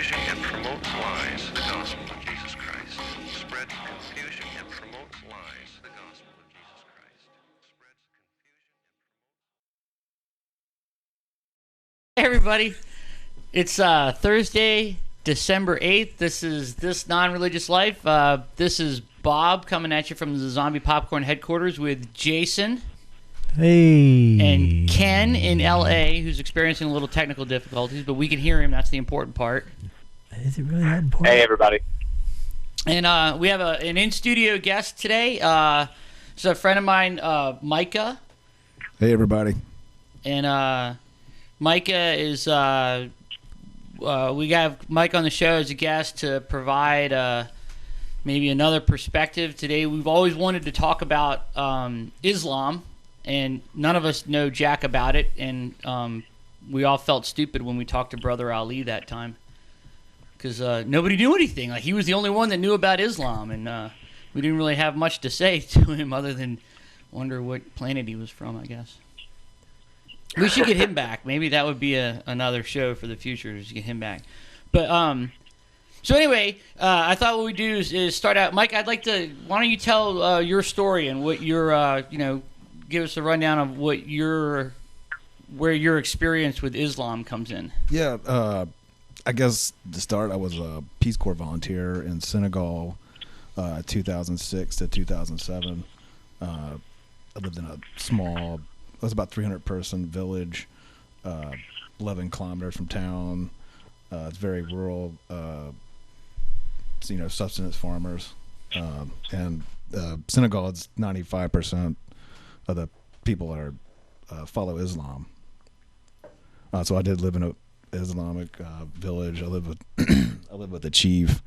confusion and promotes lies. The gospel of Jesus Christ spreads confusion and promotes lies. The gospel of Jesus Christ spreads confusion. Hey everybody, it's Thursday, December 8th. This is This Non-Religious Life. This is Bob coming at you from the Zombie Popcorn headquarters with Jason. Hey. And Ken in LA, who's experiencing a little technical difficulties, but we can hear him. That's the important part. Is it really that important? Hey, everybody. And we have an in-studio guest today. It's a friend of mine, Micah. Hey, everybody. And Micah is... we have Mike on the show as a guest to provide maybe another perspective. Today, we've always wanted to talk about Islam, and none of us know jack about it, and we all felt stupid when we talked to Brother Ali that time because nobody knew anything. Like, he was the only one that knew about Islam, and we didn't really have much to say to him other than wonder what planet he was from, I guess. We should get him back. Maybe that would be another show for the future, to get him back. But so anyway, I thought what we'd do is start out. Mike, I'd like to. Why don't you tell your story and what your give us a rundown of what where your experience with Islam comes in. Yeah, I guess to start, I was a Peace Corps volunteer in Senegal, 2006 to 2007. I lived in a small. It was about 300-person village, 11 kilometers from town. It's very rural, subsistence farmers. And Senegal, it's 95% of the people are follow Islam. So I did live in an Islamic village. I lived with the chief's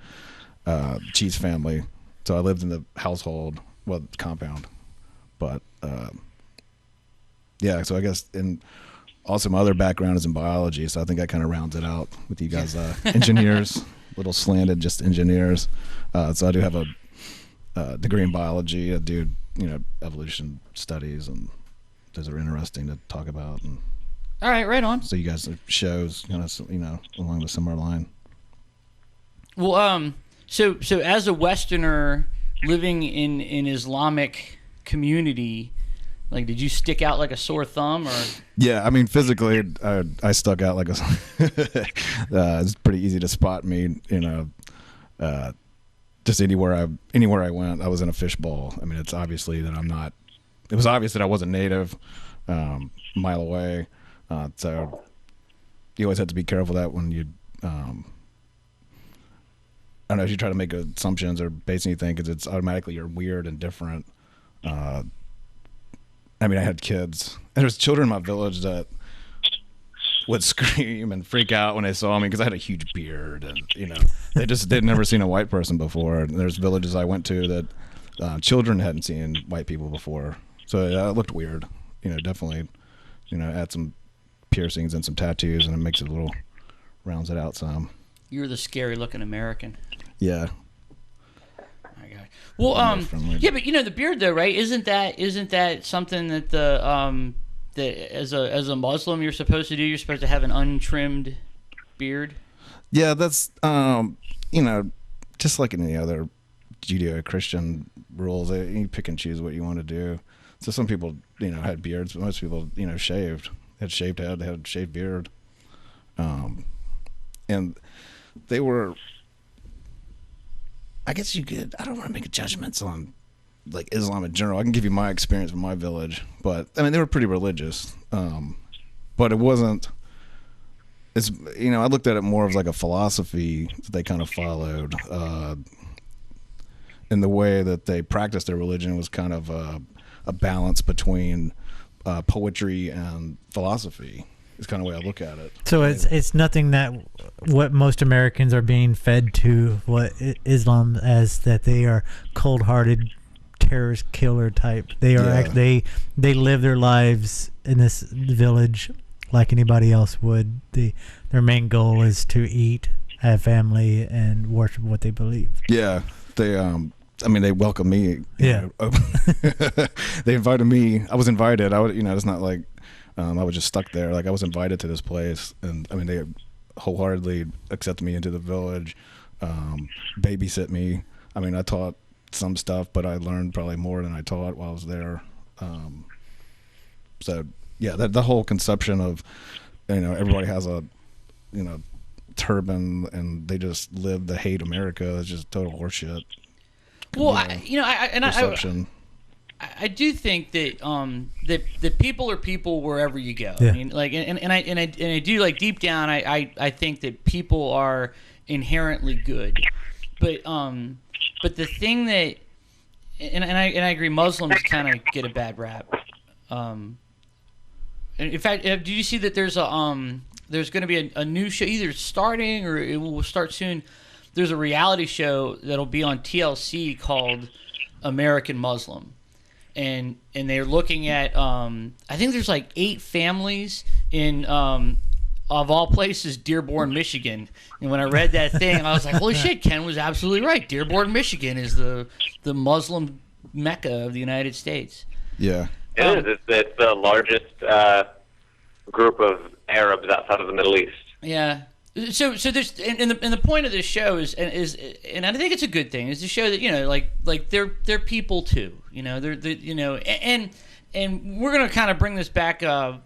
family. So I lived in the household, compound. But yeah, so I guess, and also my other background is in biology, so I think that kind of rounds it out with you guys, engineers, little slanted, just engineers. So I do have a degree in biology. I do, evolution studies, and those are interesting to talk about. And all right, right on. so you guys have shows, along the similar line. Well, so as a Westerner living in Islamic community, like, did you stick out like a sore thumb, or? Yeah, I mean, physically, I stuck out like a. It's pretty easy to spot me, just anywhere I went, I was in a fishbowl. I mean, it's obviously that I'm not. It was obvious that I wasn't native, a mile away. So you always have to be careful that when you. I don't know if you try to make assumptions or base anything, because it's automatically you're weird and different. I mean, I had kids, and there's children in my village that would scream and freak out when they saw me because I had a huge beard, and they'd never seen a white person before. And there's villages I went to that children hadn't seen white people before, so it looked weird. Definitely, add some piercings and some tattoos, and it makes it a little rounds it out some. You're the scary-looking American. Yeah. Well, yeah, but the beard though, right? Isn't that something that that as a Muslim you're supposed to do? You're supposed to have an untrimmed beard. Yeah, that's just like any other Judeo-Christian rules. You pick and choose what you want to do. So some people had beards, but most people shaved. Had shaved head, they had shaved beard, and they were. I guess you could. I don't want to make judgments on like Islam in general. I can give you my experience from my village, but I mean they were pretty religious, but it wasn't. It's I looked at it more of like a philosophy that they kind of followed, and the way that they practiced their religion was kind of a balance between poetry and philosophy. Is kind of the way I look at it. So it's nothing that what most Americans are being fed to what Islam as that they are cold-hearted terrorist killer type. They are they live their lives in this village like anybody else would. Their main goal is to eat, have family, and worship what they believe. Yeah, they they welcomed me. Yeah, they invited me. I was invited. It's not like. I was just stuck there. Like I was invited to this place, and I mean wholeheartedly accepted me into the village, babysit me. I mean, I taught some stuff, but I learned probably more than I taught while I was there. So yeah, the whole conception of, everybody has a, turban and they just live to hate America is just total horseshit. Well, Perception. I do think that that people are people wherever you go. Yeah. I mean, like, and I do, like, deep down, I think that people are inherently good, but the thing that, and I agree, Muslims kind of get a bad rap. In fact, did you see that there's going to be a new show either starting or it will start soon? There's a reality show that'll be on TLC called American Muslim. And they're looking at I think there's like 8 families in of all places, Dearborn, Michigan. And when I read that thing, I was like, holy shit, Ken was absolutely right. Dearborn, Michigan is the Muslim Mecca of the United States. Yeah. It is. It's the largest group of Arabs outside of the Middle East. Yeah. So there's and the point of this show is and I think it's a good thing, is to show that like they're people too, they're and we're gonna kind of bring this back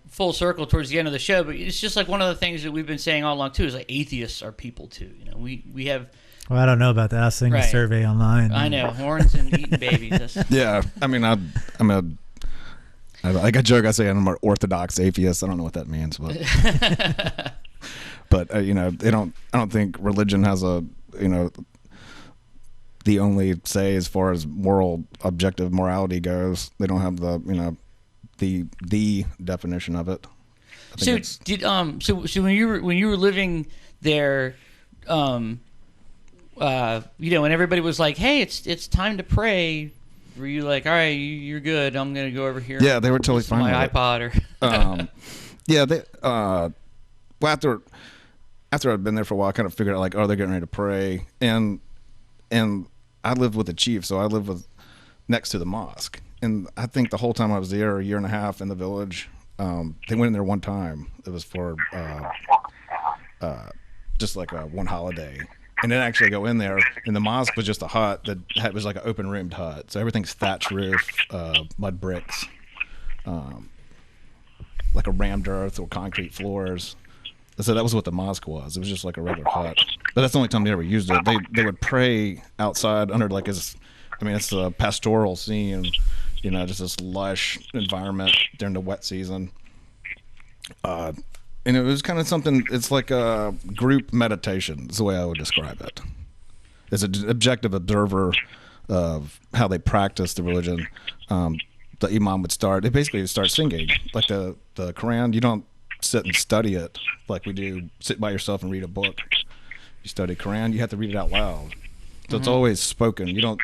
full circle towards the end of the show, but it's just like one of the things that we've been saying all along too is like atheists are people too. We have. Well, I don't know about that. I was seeing a survey online. I know, horns and eating babies. Yeah, I mean, like a joke, I say I'm an orthodox atheist. I don't know what that means, but but they don't. I don't think religion has a the only say as far as objective morality goes. They don't have the the definition of it. So when you were living there, when everybody was like, "Hey, it's time to pray," were you like, "All right, you're good. I'm gonna go over here"? Yeah, they were totally fine with my it. iPod or. Yeah, they. Well, after I'd been there for a while, I kind of figured out like, oh, they're getting ready to pray, and I lived with the chief, so I lived next to the mosque, and I think the whole time I was there, a year and a half in the village, they went in there one time. It was for just like one holiday. And then actually go in there, and the mosque was just a hut that was like an open roomed hut. So everything's thatch roof, mud bricks, like a rammed earth or concrete floors. So that was what the mosque was. It was just like a regular hut. But that's the only time they ever used it. They would pray outside under like it's a pastoral scene, just this lush environment during the wet season. And it was kind of something, it's like a group meditation, is the way I would describe it. As an objective observer of how they practice the religion, the imam would start singing. Like the Quran, you don't sit and study it like we do, sit by yourself and read a book. You study Quran, you have to read it out loud. So it's always spoken. You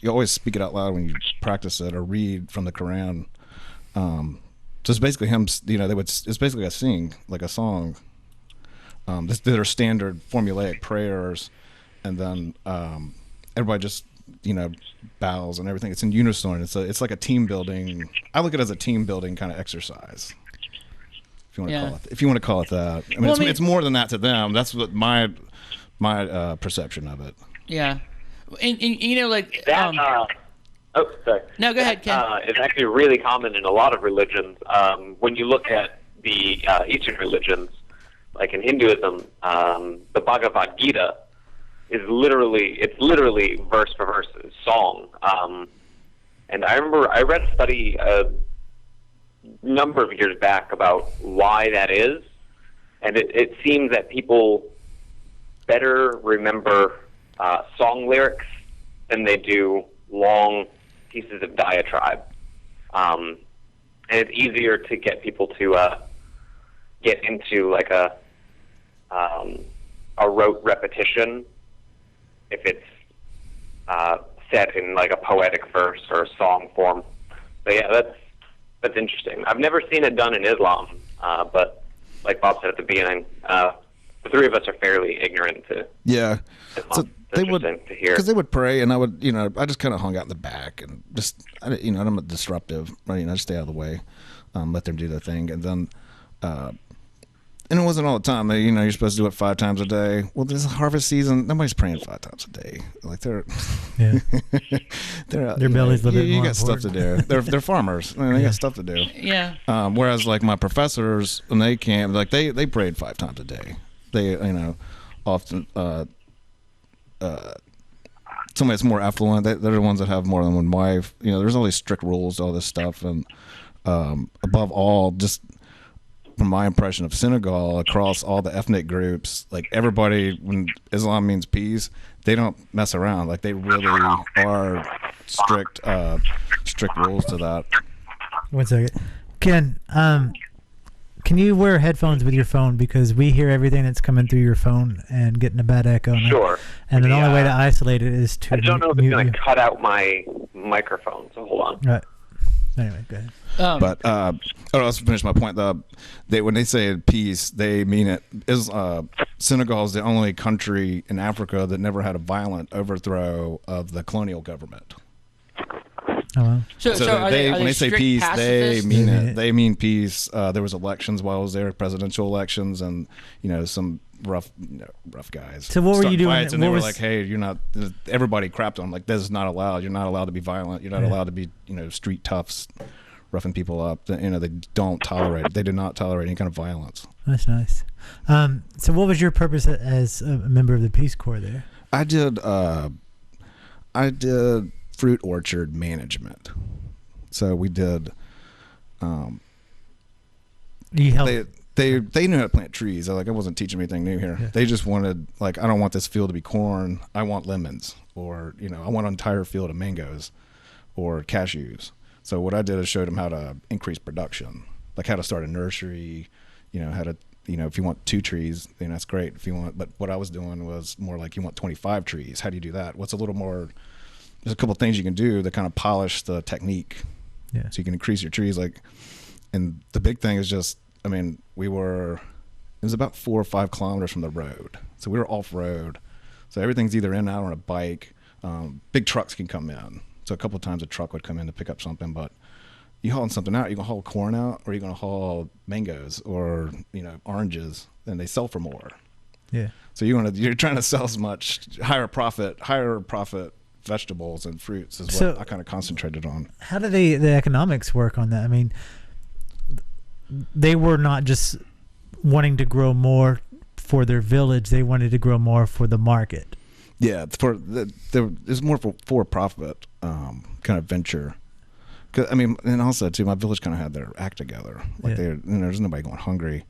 always speak it out loud when you practice it or read from the Quran. So it's basically him, it's basically a song. That are standard formulaic prayers, and then everybody just, bows and everything. It's in unison. It's like a team building. I look at it as a team building kind of exercise. If you want to call it that. I mean, it's more than that to them. That's what my perception of it. Yeah, and like that. Oh, sorry. No, go ahead, Ken. It's actually really common in a lot of religions. When you look at the Eastern religions, like in Hinduism, the Bhagavad Gita is literally verse for verse song. And I remember I read a study a number of years back about why that is, and it seems that people better remember song lyrics than they do long pieces of diatribe, and it's easier to get people to get into like a rote repetition if it's set in like a poetic verse or a song form. So yeah, that's interesting. I've never seen it done in Islam, but like Bob said at the beginning, the three of us are fairly ignorant to Islam. So they would, to hear. because they would pray, and I would, I just kind of hung out in the back and just, I'm not disruptive, right? I just stay out of the way, let them do their thing, and then And it wasn't all the time. You're supposed to do it 5 times a day. Well, this is harvest season. Nobody's praying 5 times a day. Like they're, Yeah. their belly's a little bit You more got stuff to do. They're farmers. They got stuff to do. Yeah. Whereas like my professors, when they came, like they prayed 5 times a day. They often somebody that's more affluent. They're the ones that have more than one wife. There's all these strict rules, all this stuff, and above all, just from my impression of Senegal, across all the ethnic groups, like everybody, when Islam means peace, they don't mess around. Like they really are strict rules to that. 1 second. Ken, can you wear headphones with your phone, because we hear everything that's coming through your phone and getting a bad echo? Sure. And the only way to isolate it is to I don't know if it's mute going you. to cut out my microphone, so hold on. Right. Anyway, go ahead. But I'll finish my point. When they say peace, they mean it. Senegal is the only country in Africa that never had a violent overthrow of the colonial government. Oh, well. So are they when they say strict peace, pacifists? they mean it. They mean peace. There was elections while I was there, presidential elections, and some rough guys. So what were you doing? Fights, and they were like, "Hey, you're not." Everybody crapped on them. Like, this is not allowed. You're not allowed to be violent. You're not allowed to be, street toughs, roughing people up. They don't tolerate it. They do not tolerate any kind of violence. That's nice. So what was your purpose as a member of the Peace Corps there? I did fruit orchard management. So we did. You helped. They knew how to plant trees. I wasn't teaching them anything new here. Yeah. They just wanted, I don't want this field to be corn. I want lemons, or I want an entire field of mangoes or cashews. So what I did is showed them how to increase production, like how to start a nursery, how to, if you want 2 trees, then that's great. If you want, but what I was doing was more like, you want 25 trees. How do you do that? What's a little more? There's a couple of things you can do that kind of polish the technique. Yeah. So you can increase your trees. And the big thing is just, it was about 4 or 5 kilometers from the road. So we were off road. So everything's either in and out on a bike. Big trucks can come in. So a couple of times a truck would come in to pick up something, but you hauling something out, you're going to haul corn out, or you're going to haul mangoes or, oranges, and they sell for more. Yeah. So you're trying to sell as much higher profit vegetables and fruits is what I kind of concentrated on. How do the economics work on that? They were not just wanting to grow more for their village; they wanted to grow more for the market. Yeah, it's more for profit kind of venture. And also too, my village kind of had their act together. There's nobody going hungry.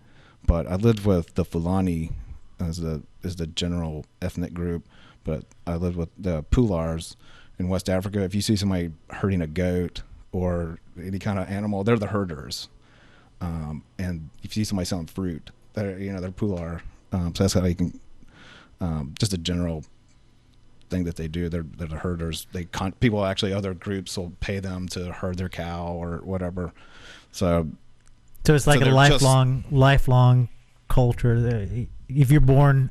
But I lived with the Fulani as the general ethnic group. But I lived with the Pulars in West Africa. If you see somebody herding a goat or any kind of animal, they're the herders. And if you see somebody selling fruit, they're Pular. So that's how you can, just a general thing that they do. They're the herders. People actually, other groups will pay them to herd their cow or whatever. So it's like a lifelong culture. If you're born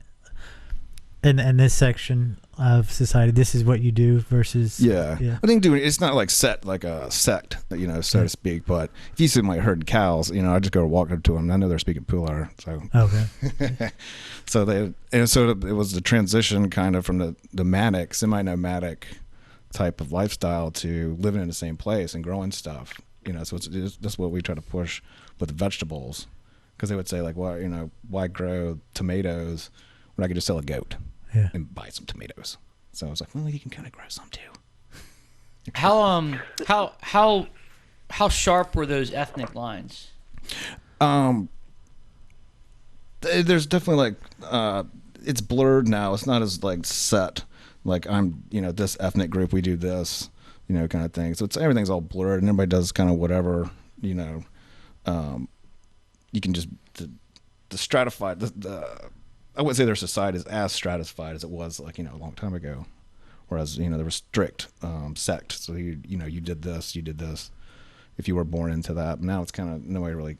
in this section of society, this is what you do versus I think it's not like like a sect, so to speak. But if you see somebody herding cows, I just go walk up to them. I know they're speaking Pular, so okay. So it was the transition kind of from the nomadic, semi-nomadic type of lifestyle to living in the same place and growing stuff. So that's what we try to push with the vegetables, because they would say why grow tomatoes when I could just sell a goat. Yeah. And buy some tomatoes. So I was like, well, you can kind of grow some too. How sharp were those ethnic lines? There's definitely it's blurred now. It's not as set. Like I'm, this ethnic group, we do this, kind of thing. So everything's all blurred and everybody does kind of whatever, you can just the stratified I wouldn't say their society is as stratified as it was a long time ago, whereas there was strict sect. So you did this, if you were born into that. Now it's kind of nobody really,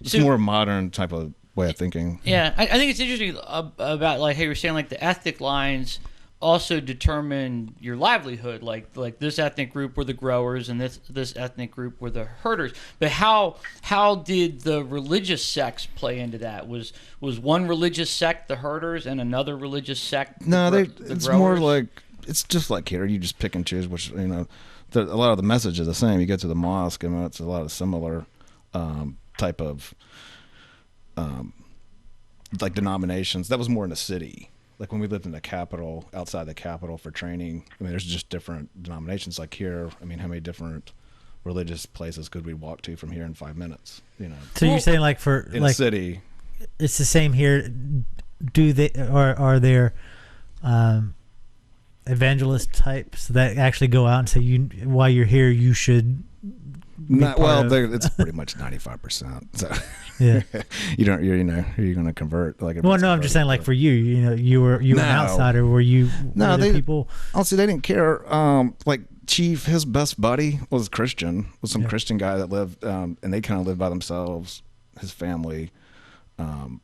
it's more modern type of way of thinking. Yeah, I think it's interesting about how you were saying the ethnic lines also determine your livelihood. Like this ethnic group were the growers, and this ethnic group were the herders. But how did the religious sects play into that? Was one religious sect the herders and another religious sect No, the it's growers? more like it's just like here. You just pick and choose which a lot of the message is the same. You get to the mosque, and it's a lot of similar type of like denominations. That was more in the city. Like when we lived in the capital, outside the capital for training, I mean, there's just different denominations. Like here, I mean, how many different religious places could we walk to from here in 5 minutes? So you're saying like in a city, it's the same here. Do they are there evangelist types that actually go out and say, while you're here, you should? It's pretty much 95%. So yeah, you're going to convert. Like well, no, I'm just saying like for you, you were an outsider. Were you? People? Honestly, they didn't care. Like Chief, his best buddy was Christian, was some Christian guy that lived, and they kind of lived by themselves. His family, and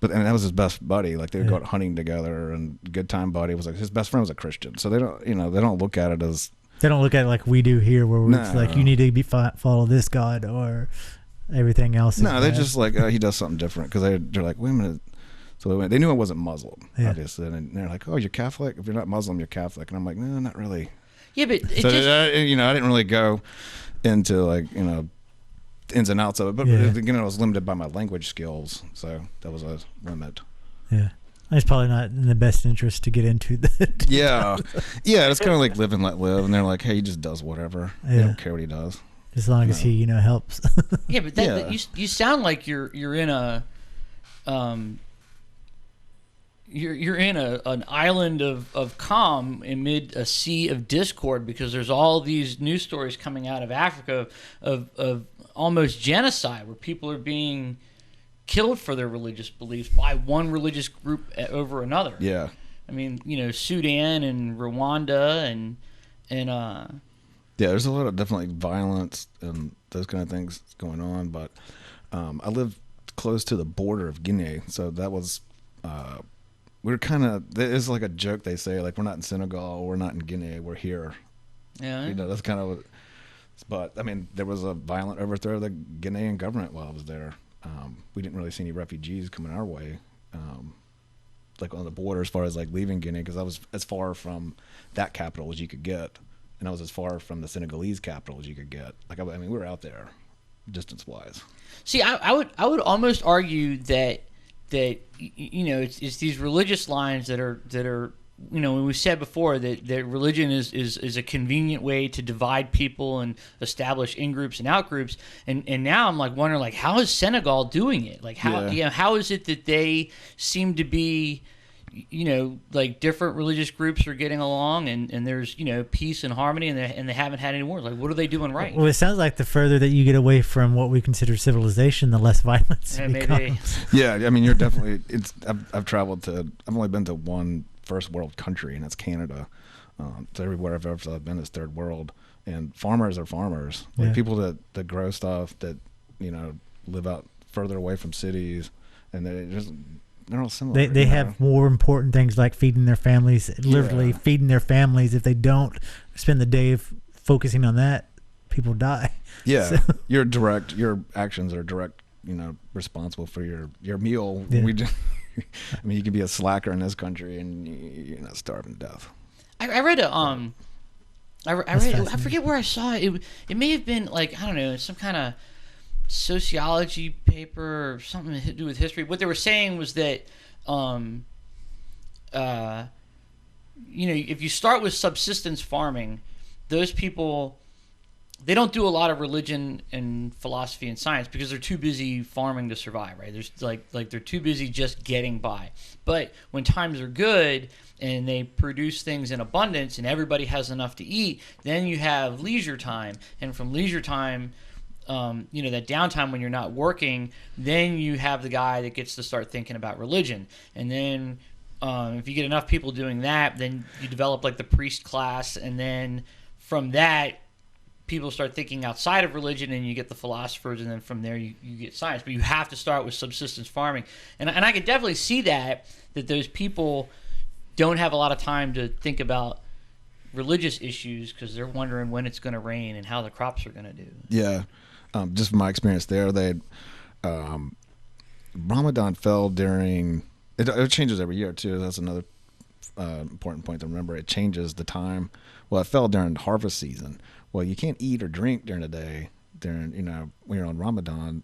that was his best buddy. Like they would go out hunting together, and good time buddy was like his best friend was a Christian. So they don't look at it as. They don't look at it like we do here, where it's like you need to follow this God or everything else. No, they're just like he does something different because they're like, wait a minute. So they knew I wasn't Muslim, obviously, and they're like, oh, you're Catholic? If you're not Muslim, you're Catholic. And I'm like, no, not really. Yeah, but I didn't really go into like ins and outs of it, but I was limited by my language skills, so that was a limit. Yeah. It's probably not in the best interest to get into that. Yeah. It's kind of like live and let live. And they're like, hey, he just does whatever. They don't care what he does. As long as he, helps. Yeah, but you sound like you're in a you're in an island of calm amid a sea of discord, because there's all these news stories coming out of Africa of almost genocide, where people are being killed for their religious beliefs by one religious group over another. Yeah. I mean, Sudan and Rwanda and yeah, there's a lot of definitely violence and those kind of things going on, but I live close to the border of Guinea, so that was we're kind of, it's like a joke they say, like, we're not in Senegal, we're not in Guinea, we're here. Yeah. That's kind of, but I mean, there was a violent overthrow of the Guinean government while I was there. We didn't really see any refugees coming our way, like on the border as far as like leaving Guinea, because I was as far from that capital as you could get, and I was as far from the Senegalese capital as you could get. Like I mean, we were out there, distance-wise. See, I would almost argue that it's these religious lines that are when we said before that religion is a convenient way to divide people and establish in-groups and out-groups, and now I'm like wondering, like, how is Senegal doing it? Like how is it that they seem to be like different religious groups are getting along and there's peace and harmony, and they haven't had any wars? Like, what are they doing right? Well, it sounds like the further that you get away from what we consider civilization, the less violence becomes. Maybe. Yeah, I mean, you're definitely. I've traveled to. I've only been to one first world country, and that's Canada. So everywhere I've ever been is third world, and farmers are farmers. Like people that grow stuff, that live out further away from cities, and they're all similar. They have more important things like feeding their families, literally feeding their families. If they don't spend the day focusing on that, people die. Yeah, So, your actions are direct, responsible for your meal. Yeah. I mean, you can be a slacker in this country and you're not starving to death. I read I forget where I saw it. It may have been like, I don't know, some kind of sociology paper or something to do with history. What they were saying was that if you start with subsistence farming, those people, they don't do a lot of religion and philosophy and science because they're too busy farming to survive, right? There's like they're too busy just getting by. But when times are good and they produce things in abundance and everybody has enough to eat, then you have leisure time. And from leisure time, that downtime when you're not working, then you have the guy that gets to start thinking about religion. And then if you get enough people doing that, then you develop like the priest class, and then from that, people start thinking outside of religion, and you get the philosophers, and then from there you get science. But you have to start with subsistence farming, and I could definitely see that those people, don't have a lot of time to think about religious issues because they're wondering when it's going to rain and how the crops are going to do. Yeah, just from my experience there, Ramadan fell during. It changes every year too. That's another important point to remember. It changes the time. Well, it fell during harvest season. Well, you can't eat or drink during the day. When you're on Ramadan,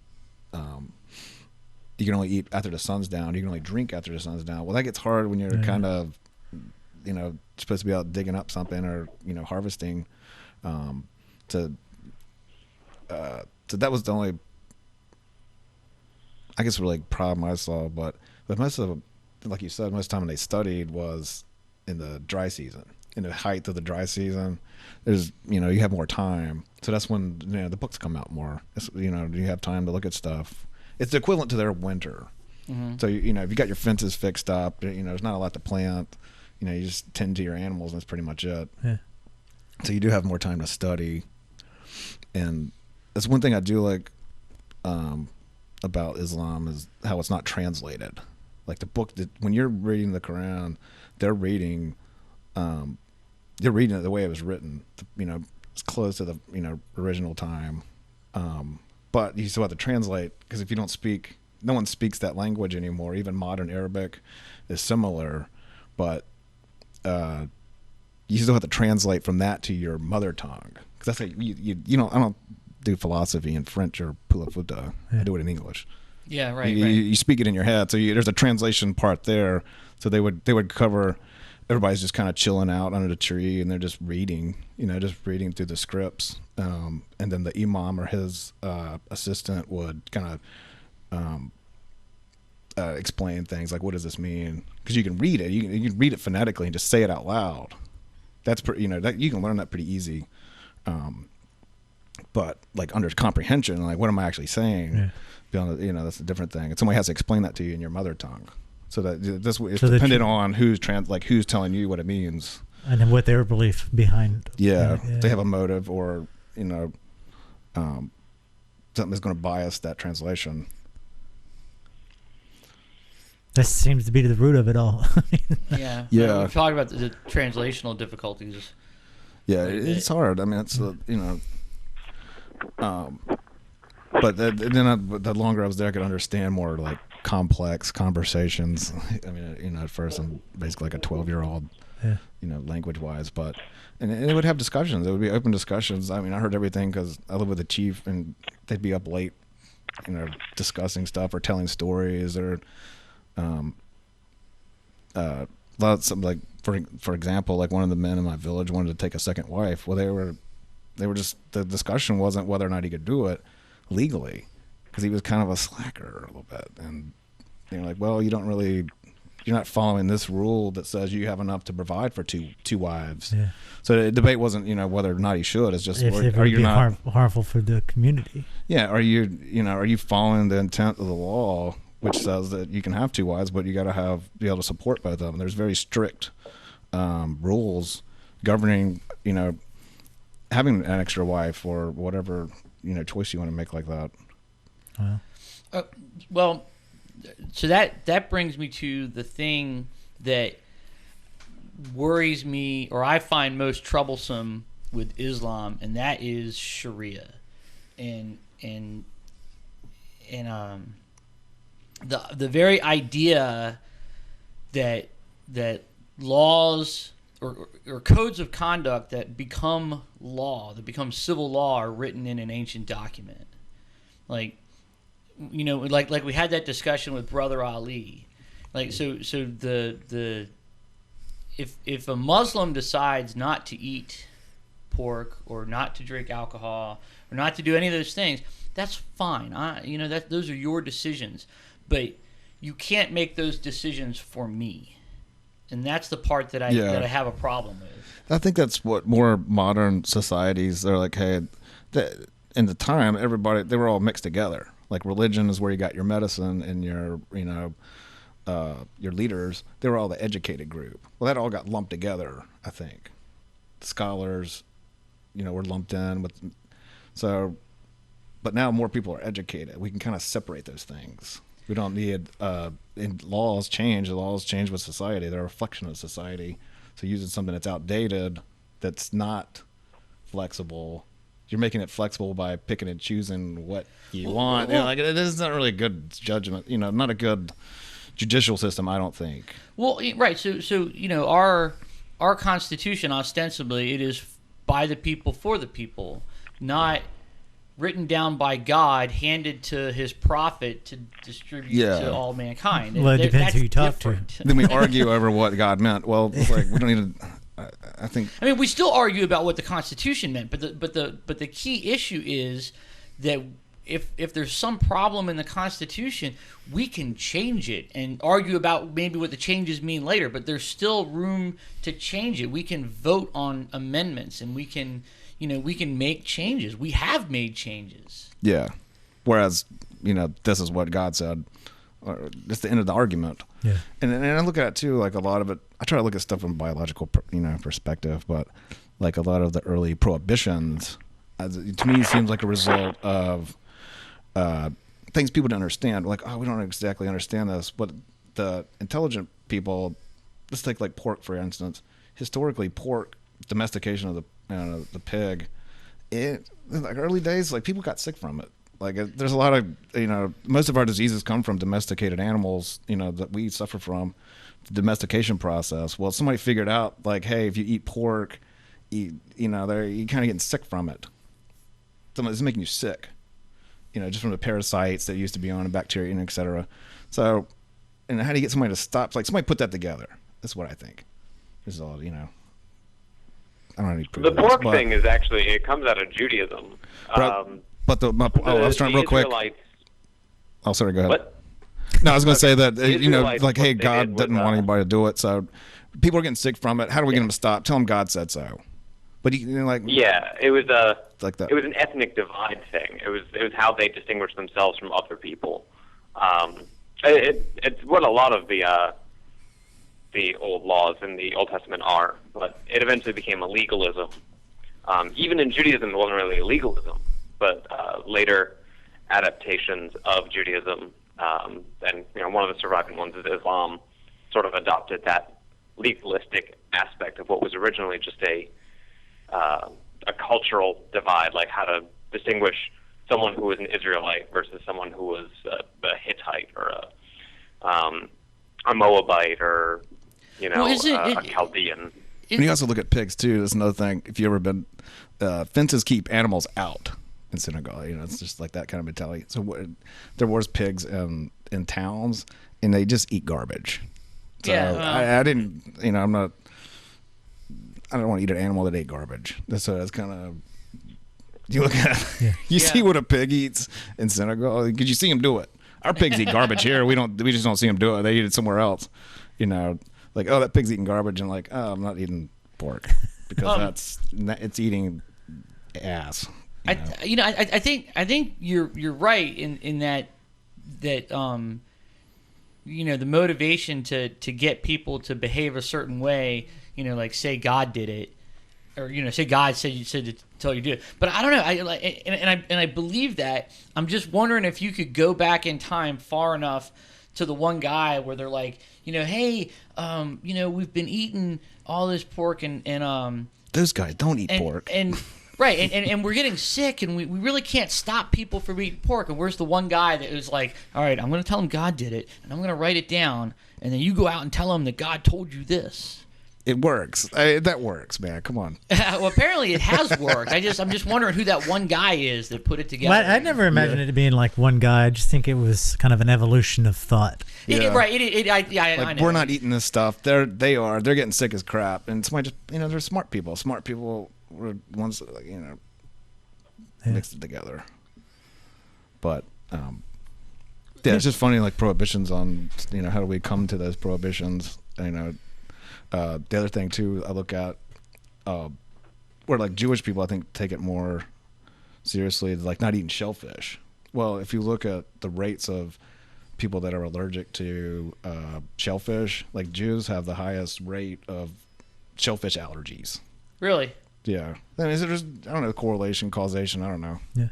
you can only eat after the sun's down. You can only drink after the sun's down. Well, that gets hard when you're kind of, supposed to be out digging up something or harvesting. So that was the only, I guess, really problem I saw. But most of, like you said, most of the time they studied was in the dry season. In the height of the dry season, there's you have more time, so that's when the books come out more. You have time to look at stuff. It's the equivalent to their winter. Mm-hmm. So if you got your fences fixed up, there's not a lot to plant. You just tend to your animals, and that's pretty much it. Yeah. So you do have more time to study, and that's one thing I do like about Islam is how it's not translated. Like the book, when you're reading the Quran, they're reading it the way it was written. It's close to the original time, but you still have to translate because if you don't speak, no one speaks that language anymore. Even modern Arabic is similar, but you still have to translate from that to your mother tongue because that's how I don't do philosophy in French or pulafuta. Yeah. I do it in English. Yeah, right. You speak it in your head, so there's a translation part there. So they would cover. Everybody's just kind of chilling out under the tree, and they're just reading, just reading through the scripts. And then the imam or his assistant would kind of explain things like, "What does this mean?" Because you can read it, you can read it phonetically and just say it out loud. That's pretty, that you can learn that pretty easy. But like under comprehension, like what am I actually saying? Yeah. That's a different thing. And somebody has to explain that to you in your mother tongue. So that this is dependent on who's telling you what it means, and then what their belief behind. Yeah, they have a motive, or something that's going to bias that translation. That seems to be the root of it all. Yeah. We've talked about the translational difficulties. Yeah, it's hard. I mean, it's but the longer I was there, I could understand more like complex conversations. I mean, at first I'm basically like a 12-year-old, language-wise, but and it would have discussions. It would be open discussions. I mean, I heard everything because I live with a chief, and they'd be up late, discussing stuff or telling stories or lots of like for example, like one of the men in my village wanted to take a second wife. Well, they were just, the discussion wasn't whether or not he could do it legally, because he was kind of a slacker a little bit, and like, well, you're not following this rule that says you have enough to provide for two wives. Yeah. So the debate wasn't whether or not he should. It's just are you not harmful for the community? Yeah, are you following the intent of the law, which says that you can have two wives, but you got to be able to support both of them. There's very strict rules governing having an extra wife or whatever choice you want to make like that. Wow. Well, so that brings me to the thing that worries me, or I find most troublesome with Islam, and that is Sharia, and the very idea that laws or codes of conduct that become law, that become civil law, are written in an ancient document. Like, like we had that discussion with Brother Ali. Like, so the if a Muslim decides not to eat pork or not to drink alcohol or not to do any of those things, that's fine. Those are your decisions, but you can't make those decisions for me. And that's the part that I have a problem with. I think that's what more modern societies, they're like, hey, in the time, they were all mixed together. Like religion is where you got your medicine and your leaders. They were all the educated group. Well, that all got lumped together, I think. The scholars, were lumped in with. So, but now more people are educated. We can kind of separate those things. We don't need laws change. The laws change with society. They're a reflection of society. So using something that's outdated, that's not flexible, you're making it flexible by picking and choosing what you want. Like it is not really a good judgment. Not a good judicial system, I don't think. Well, right. So our Constitution, ostensibly, it is by the people for the people, not written down by God, handed to his prophet to distribute to all mankind. Well, it depends who you talk to. Then we argue over what God meant. Well, it's like we don't need to. I think. I mean, we still argue about what the Constitution meant, but the key issue is that if there's some problem in the Constitution, we can change it and argue about maybe what the changes mean later. But there's still room to change it. We can vote on amendments, and we can make changes. We have made changes. Yeah. Whereas, this is what God said. Or it's the end of the argument. Yeah. And I look at it too, like a lot of it. I try to look at stuff from a biological, perspective, but like a lot of the early prohibitions, to me, seems like a result of things people don't understand. Like, we don't exactly understand this, but the intelligent people, let's take like pork for instance. Historically, pork domestication of the pig, like early days, like people got sick from it. Like there's a lot of most of our diseases come from domesticated animals, that we suffer from the domestication process. Well, somebody figured out like, hey, if you eat pork, you kind of getting sick from it. It's making you sick, just from the parasites that used to be on, and bacteria, and et cetera. So, and how do you get somebody to stop? Like somebody put that together. That's what I think. This is all, I don't have any proof. The pork thing is actually, it comes out of Judaism. I was trying real quick. Oh, sorry, go ahead. What? No, I was going to say that, like, hey, what they God did didn't was, want anybody to do it, so people are getting sick from it. How do we get them to stop? Tell them God said so. But yeah, it was like that. It was an ethnic divide thing. It was how they distinguished themselves from other people. It's what a lot of the old laws in the Old Testament are, but it eventually became a legalism. Even in Judaism, it wasn't really a legalism, but later adaptations of Judaism, and one of the surviving ones is Islam, sort of adopted that legalistic aspect of what was originally just a cultural divide, like how to distinguish someone who was an Israelite versus someone who was a Hittite or a Moabite or a Chaldean. When you also look at pigs too, that's another thing. If you ever been, fences keep animals out in Senegal. It's just like that kind of mentality. So there was pigs in towns, and they just eat garbage. So I didn't. I'm not. I don't want to eat an animal that ate garbage. That's kind of. You look at. See what a pig eats in Senegal because you see them do it. Our pigs eat garbage here. We just don't see them do it. They eat it somewhere else. Like, oh, that pig's eating garbage, and like, oh, I'm not eating pork because it's eating ass. I think you're right in that the motivation to get people to behave a certain way, like say God did it, or say God said to tell you to do it. But I don't know. I believe that. I'm just wondering if you could go back in time far enough to the one guy where they're like, hey, we've been eating all this pork and those guys don't eat pork. And right, and we're getting sick, and we really can't stop people from eating pork. And where's the one guy that was like, all right, I'm going to tell him God did it, and I'm going to write it down, and then you go out and tell him that God told you this. It works. That works, man. Come on. Well, apparently it has worked. I'm just wondering who that one guy is that put it together. Well, I never imagined it being like one guy. I just think it was kind of an evolution of thought. I know. We're not eating this stuff. They're getting sick as crap, and somebody just they're smart people. Smart people were ones that mixed it together. But it's just funny, like prohibitions on how do we come to those prohibitions? The other thing too, I look at where like Jewish people, I think, take it more seriously, like not eating shellfish. Well, if you look at the rates of people that are allergic to shellfish, like Jews have the highest rate of shellfish allergies. Really? Yeah. I mean, there's, I don't know, correlation, causation, I don't know. Yeah.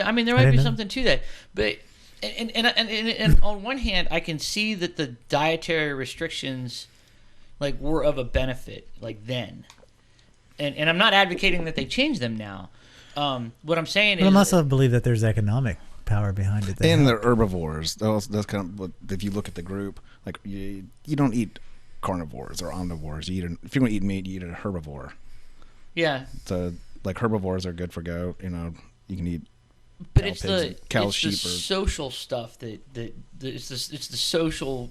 I mean, there might be something to that, but And on one hand, I can see that the dietary restrictions, like, were of a benefit, like, then. And I'm not advocating that they change them now. What I'm saying But is... I also believe that there's economic power behind it. And they're herbivores. That's kind of, if you look at the group, like, you don't eat carnivores or omnivores. If you're going to eat meat, you eat a herbivore. Yeah. So, like, herbivores are good for goat. You know, you can eat But cow, it's sheep, the social stuff that it's the social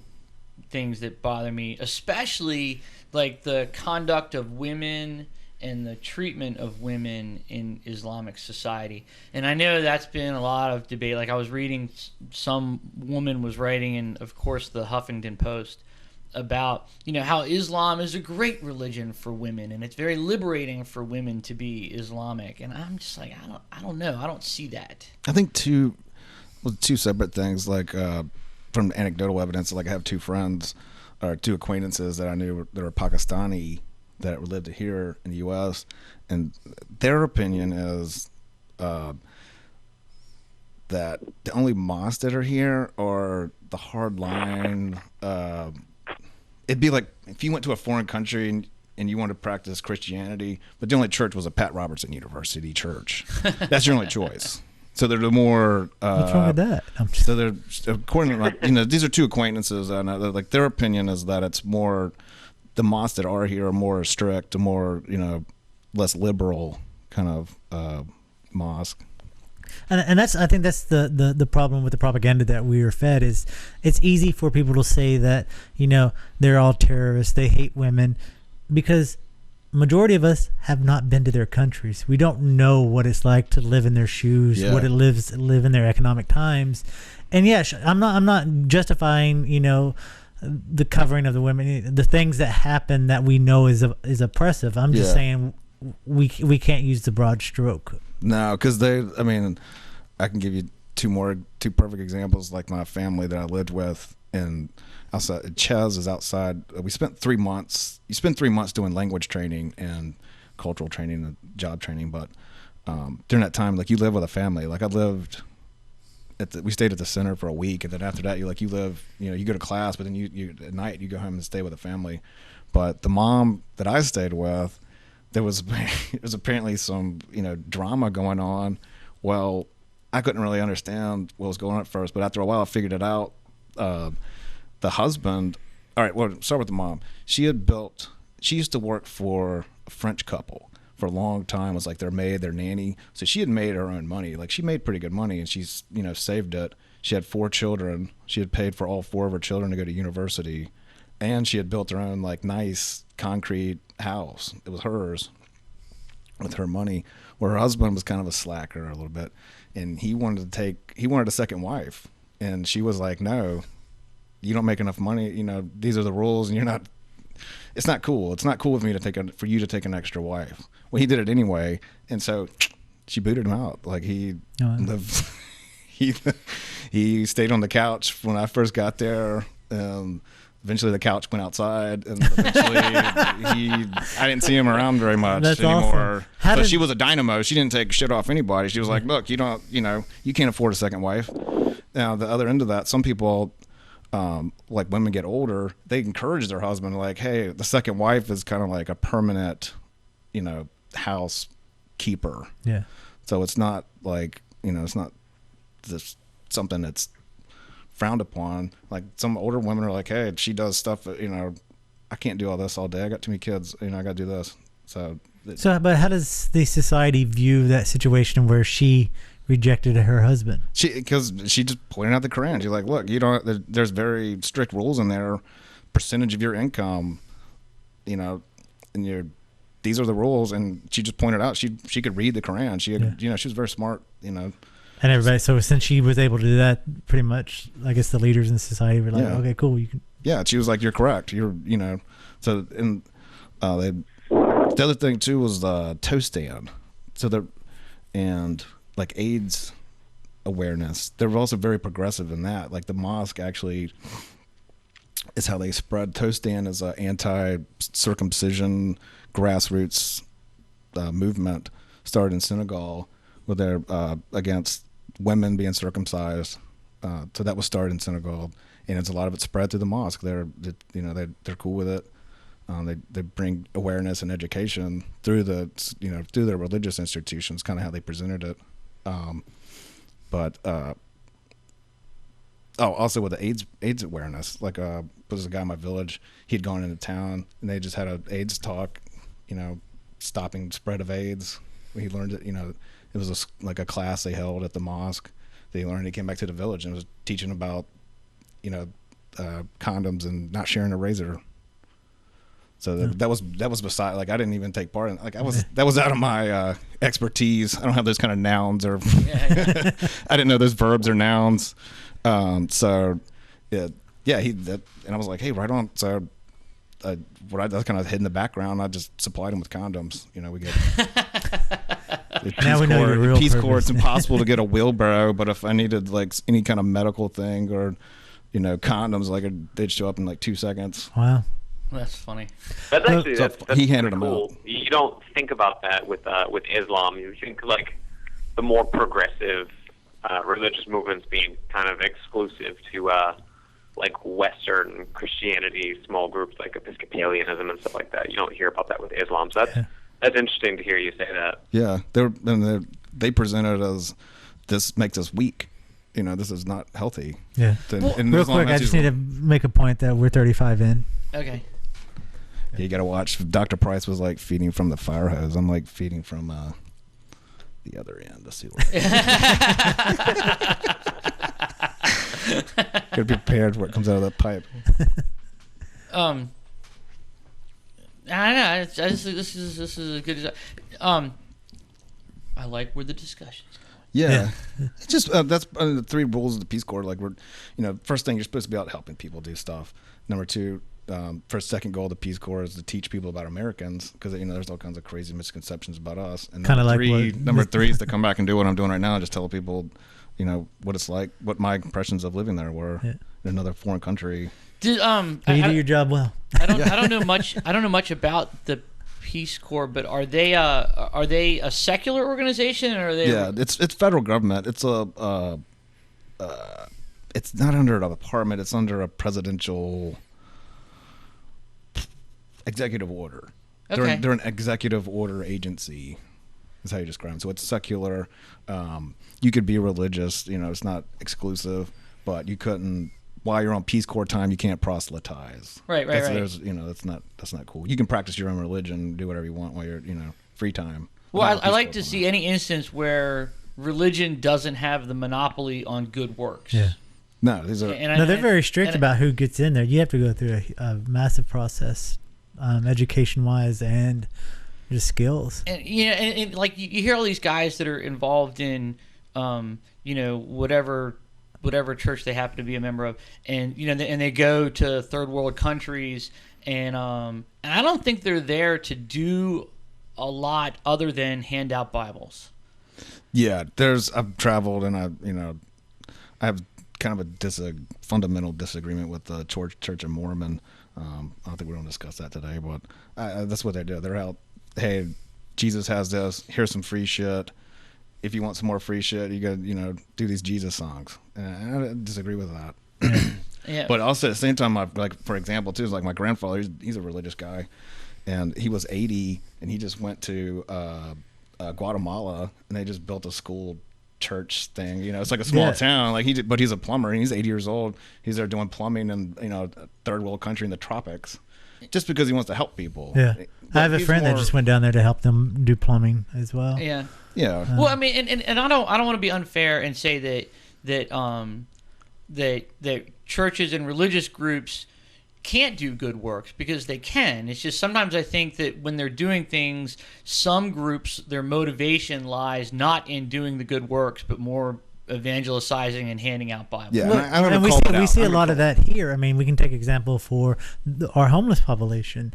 things that bother me, especially like the conduct of women and the treatment of women in Islamic society. And I know that's been a lot of debate. Like, I was reading, some woman was writing in, of course, the Huffington Post about, how Islam is a great religion for women and it's very liberating for women to be Islamic. And I'm just like, I don't know. I don't see that. I think two separate things, like from anecdotal evidence. Like, I have two friends or two acquaintances that I knew that were Pakistani that lived here in the U.S. and their opinion is that the only mosques that are here are the hard line. It'd be like if you went to a foreign country and you wanted to practice Christianity, but the only church was a Pat Robertson University church. That's your only choice. So they're the more. What's wrong with that? So they're, according to these are two acquaintances, and like their opinion is that it's more, the mosques that are here are more strict, more less liberal kind of mosque. And I think that's the problem with the propaganda that we are fed is it's easy for people to say that they're all terrorists, they hate women, because majority of us have not been to their countries. We don't know what it's like to live in their shoes, what it live in their economic times. And I'm not justifying the covering of the women, the things that happen that we know is oppressive. I'm just saying we can't use the broad stroke. No, because I can give you two perfect examples. Like my family that I lived with in outside, Ches is outside. We spent 3 months. You spend 3 months doing language training and cultural training and job training. But during that time, like, you live with a family. Like, I lived we stayed at the center for a week, and then after that, you live. You go to class, but then you at night you go home and stay with the family. But the mom that I stayed with, there was apparently some drama going on. Well, I couldn't really understand what was going on at first, but after a while I figured it out. The husband, all right, well, start with the mom. She used to work for a French couple for a long time, was like their maid, their nanny. So she had made her own money. Like, she made pretty good money, and she's saved it. She had 4 children. She had paid for all 4 of her children to go to university, and she had built her own, like, nice concrete house. It was hers with her money. Where her husband was kind of a slacker a little bit, and he wanted a second wife, and she was like, no, you don't make enough money, these are the rules, and it's not cool. It's not cool with me for you to take an extra wife. Well, he did it anyway, and so she booted him out. Like, he stayed on the couch when I first got there. Eventually the couch went outside, and eventually I didn't see him around very much anymore. Awesome. She was a dynamo. She didn't take shit off anybody. She was like, look, you can't afford a second wife. Now, the other end of that, some people, like women get older, they encourage their husband, like, hey, the second wife is kind of like a permanent, house keeper. Yeah. So it's not like, it's not just something that's frowned upon. Like, some older women are like, hey, she does stuff that, I can't do all this all day. I got too many kids. I got to do this. So, but how does the society view that situation where she rejected her husband? Because she just pointed out the Quran. She's like, look, there's very strict rules in there. Percentage of your income, and these are the rules. And she just pointed out she could read the Quran. She was very smart. And everybody, so since she was able to do that, pretty much, I guess the leaders in society were like, okay, cool, you can. Yeah, she was like, you're correct. So, and the other thing too was the toe stand. So and like AIDS awareness, they're also very progressive in that. Like, the mosque actually is how they spread. Toe stand is an anti-circumcision grassroots movement started in Senegal, where they're against women being circumcised So that was started in Senegal, and it's a lot of it spread through the mosque. They're cool with it. They bring awareness and education through through their religious institutions, kind of how they presented it. Also with the AIDS awareness, like was a guy in my village. He'd gone into town and they just had an AIDS talk, stopping spread of AIDS. He learned it. It was like a class they held at the mosque. They learned. He came back to the village and was teaching about condoms and not sharing a razor. So that was beside, like, I didn't even take part in, like, that was out of my expertise. I don't have those kind of nouns or I didn't know those verbs or nouns. And I was like, hey, right on. So I was kind of hid in the background. I just supplied them with condoms. We get now we know your real Peace Corps. purpose. It's impossible to get a wheelbarrow, but if I needed like any kind of medical thing or condoms, like they'd show up in like 2 seconds. Wow. That's funny. That's actually that's he handed them cool. out. You don't think about that with Islam. You think like the more progressive religious movements being kind of exclusive to like Western Christianity, small groups like Episcopalianism and stuff like that. You don't hear about that with Islam. So that's interesting to hear you say that. Yeah, they present it as this makes us weak. This is not healthy. Yeah. Real quick, I just need to make a point that we're 35 in. Okay. Yeah, you got to watch. Dr. Price was like feeding from the fire hose. I'm like feeding from the other end. Let's see what. Gotta be prepared for what comes out of that pipe. I know. This is a good. I like where the discussion's going. Yeah. It's just that's the 3 rules of the Peace Corps. Like first thing, you're supposed to be out helping people do stuff. Number 2, second goal of the Peace Corps is to teach people about Americans, because there's all kinds of crazy misconceptions about us. And number 3 is to come back and do what I'm doing right now, and just tell people, what it's like, what my impressions of living there were in another foreign country. You do your job well. I don't know much. I don't know much about the Peace Corps, but are they a secular organization, or are they? Yeah, it's federal government. It's it's not under a department. It's under a presidential executive order. Okay. They're an executive order agency, is how you describe them. So it's secular. You could be religious. It's not exclusive, but you couldn't. While you're on Peace Corps time, you can't proselytize. Right. That's not cool. You can practice your own religion, do whatever you want while you're free time. Well, I like to see any instance where religion doesn't have the monopoly on good works. Yeah. No, these are. They're very strict about who gets in there. You have to go through a massive process, education-wise and just skills. And and like you hear all these guys that are involved in, whatever church they happen to be a member of, and and they go to third world countries, and I don't think they're there to do a lot other than hand out Bibles. Yeah, I've traveled, and I have kind of a fundamental disagreement with the Church of Mormon. I don't think we're going to discuss that today, but that's what they do. They're out, hey, Jesus has this, here's some free shit. If you want some more free shit, you got to, do these Jesus songs. And I disagree with that. Yeah. But also at the same time, for example, too, is like my grandfather, he's a religious guy, and he was 80, and he just went to Guatemala, and they just built a school church thing. It's like a small town. Like but he's a plumber, and he's 80 years old. He's there doing plumbing in a third world country in the tropics, just because he wants to help people. Yeah, I have a friend that just went down there to help them do plumbing as well. Yeah. Yeah. Well, I mean, and I don't want to be unfair and say that churches and religious groups can't do good works, because they can. It's just sometimes I think that when they're doing things, some groups, their motivation lies not in doing the good works, but more evangelizing and handing out Bibles. Yeah, and we see a lot of that here. I mean, we can take example for our homeless population.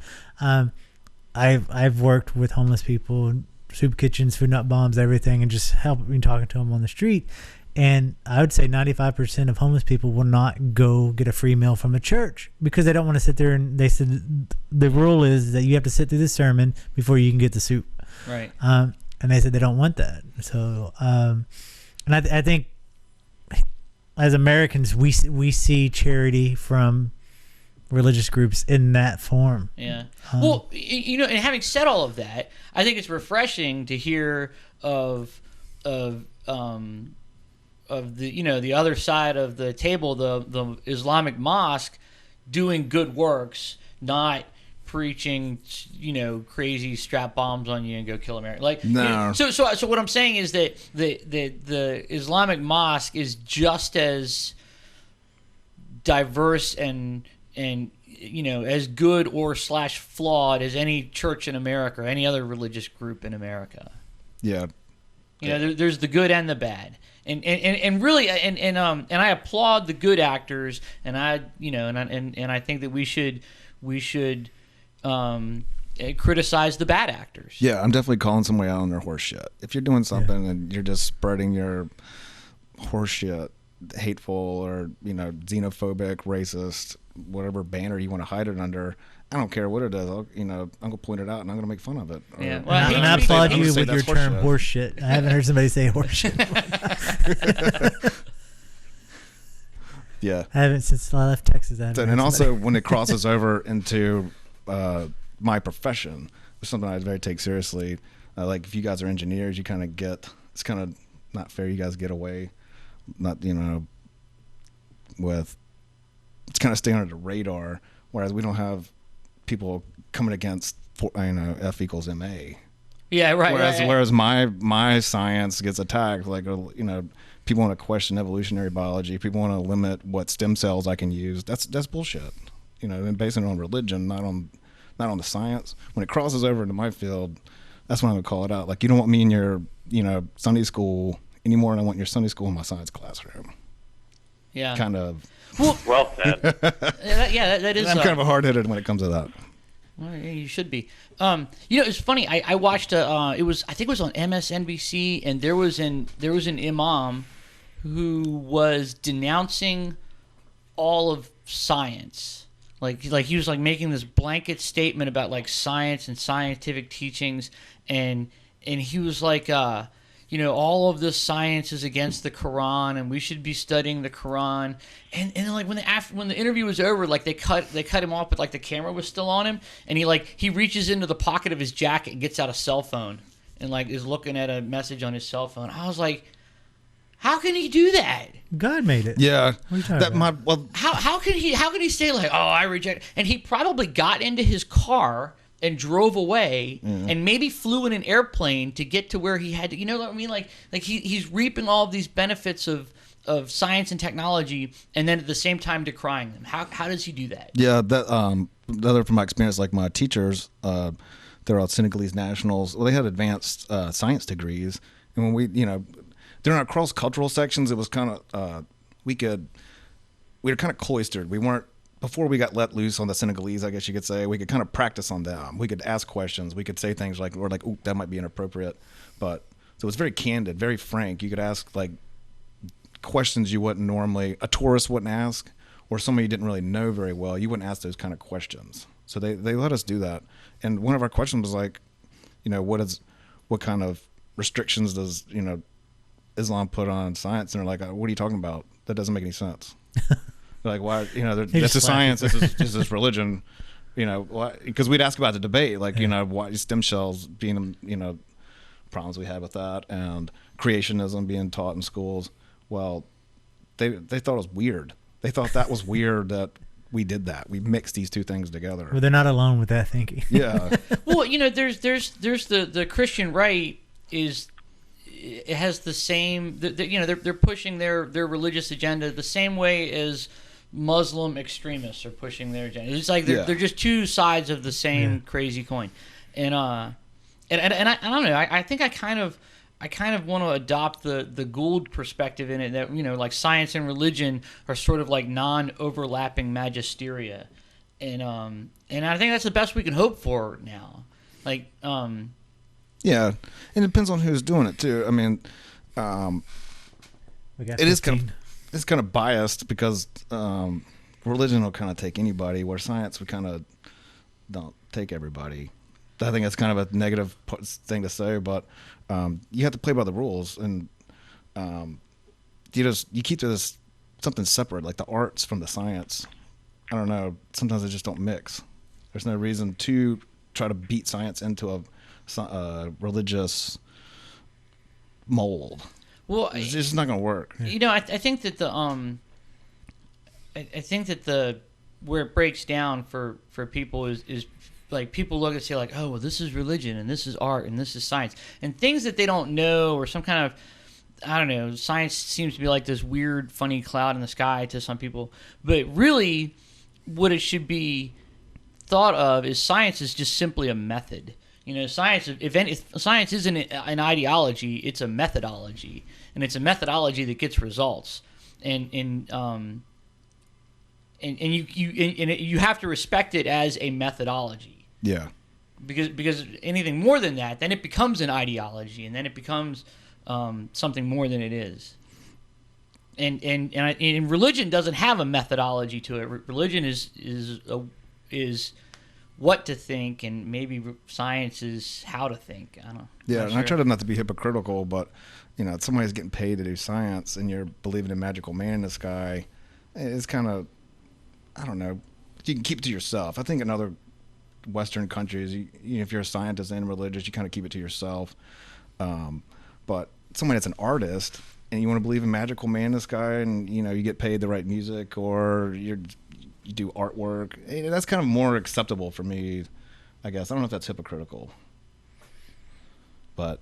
I've worked with homeless people, soup kitchens, food not bombs, everything, and just talking to them on the street. And I would say 95% of homeless people will not go get a free meal from a church because they don't want to sit there. And they said the rule is that you have to sit through the sermon before you can get the soup. Right. And they said they don't want that. So, and I think as Americans, we see charity from religious groups in that form. Yeah. Well, and having said all of that, I think it's refreshing to hear of the the other side of the table, the Islamic mosque, doing good works, not preaching crazy strap bombs on you and go kill America. Like no. So what I'm saying is that the Islamic mosque is just as diverse and as good or / flawed as any church in America or any other religious group in America. Yeah. There's the good and the bad. And really and I applaud the good actors, and I think that we should criticize the bad actors. Yeah, I'm definitely calling somebody out on their horse shit. If you're doing something and you're just spreading your horse shit, hateful or xenophobic, racist, whatever banner you want to hide it under, I don't care what it is. I'm gonna point it out and I'm gonna make fun of it. Yeah. Well, and I applaud you with your term horse shit. I haven't heard somebody say horse shit. Yeah. I haven't since I left Texas. And also when it crosses over into my profession, it's something I very take seriously. Like if you guys are engineers, you kind of it's kind of not fair. You guys get away, with it's kind of staying under the radar, whereas we don't have people coming against F equals MA. Yeah, right. Whereas my science gets attacked, like people want to question evolutionary biology. People want to limit what stem cells I can use. That's bullshit. And basing it on religion, not on the science. When it crosses over into my field, that's when I'm gonna call it out. Like you don't want me in your Sunday school any more than I want your Sunday school in my science classroom. Yeah. Kind of. Well said. That is. I'm kind of a hard-headed when it comes to that. Well, yeah, you should be. It's funny. I watched. I think it was on MSNBC, and there was an imam who was denouncing all of science. Like he was like making this blanket statement about like science and scientific teachings, and he was like, all of this science is against the Quran, and we should be studying the Quran. And then like when the interview was over, like they cut him off, but like the camera was still on him, and he reaches into the pocket of his jacket and gets out a cell phone and like is looking at a message on his cell phone. I was like, how can he do that? God made it. Yeah. What are you talking about? How can he say like, oh, I reject? And he probably got into his car and drove away, and maybe flew in an airplane to get to where he had to. You know what I mean? Like he's reaping all of these benefits of science and technology, and then at the same time decrying them. How does he do that? Yeah, that other from my experience, like my teachers, they're all Senegalese nationals. Well, they had advanced science degrees, and when we, during our cross cultural sections, it was kind of we were kind of cloistered. We weren't. Before we got let loose on the Senegalese, I guess you could say, we could kind of practice on them. We could ask questions. We could say things like, ooh, that might be inappropriate. But so it's very candid, very frank. You could ask like questions you wouldn't normally, a tourist wouldn't ask, or somebody you didn't really know very well. You wouldn't ask those kind of questions. So they let us do that. And one of our questions was like, what kind of restrictions does, Islam put on science? And they're like, what are you talking about? That doesn't make any sense. Like, why, that's a science, this is religion, because we'd ask about the debate, like, why stem cells being, problems we had with that, and creationism being taught in schools. Well, they thought it was weird. They thought that was weird that we did that. We mixed these two things together. Well, they're not alone with that thinking. Yeah. Well, there's the Christian right it has the same, they're pushing their religious agenda the same way as Muslim extremists are pushing their agenda. It's like they're just two sides of the same crazy coin, and I don't know. I think I kind of want to adopt the Gould perspective in it, that like science and religion are sort of like non-overlapping magisteria, and I think that's the best we can hope for now. Like yeah, and it depends on who's doing it too. I mean, it is kind of biased because religion will kind of take anybody, where science would kind of don't take everybody. I think that's kind of a negative thing to say, but you have to play by the rules, and you keep to this something separate, like the arts from the science. I don't know. Sometimes they just don't mix. There's no reason to try to beat science into a religious mold. Well, it's just not going to work. I think that the where it breaks down for people is like people look and say like, oh, well, this is religion and this is art and this is science, and things that they don't know, or some kind of, I don't know, science seems to be like this weird, funny cloud in the sky to some people. But really, what it should be thought of is science is just simply a method. Science, if science isn't an ideology, it's a methodology, and it's a methodology that gets results. And you have to respect it as a methodology. Yeah. Because anything more than that, then it becomes an ideology, and then it becomes something more than it is. And religion doesn't have a methodology to it. Religion is what to think, and maybe science is how to think. I don't know. Yeah, and I try to not to be hypocritical, but somebody's getting paid to do science, and you're believing in magical man in the sky. It's kind of, I don't know. You can keep it to yourself. I think in other Western countries, if you're a scientist and religious, you kind of keep it to yourself. But somebody that's an artist and you want to believe in magical man in the sky, and you get paid to write music, or you do artwork, that's kind of more acceptable for me, I guess. I don't know if that's hypocritical, but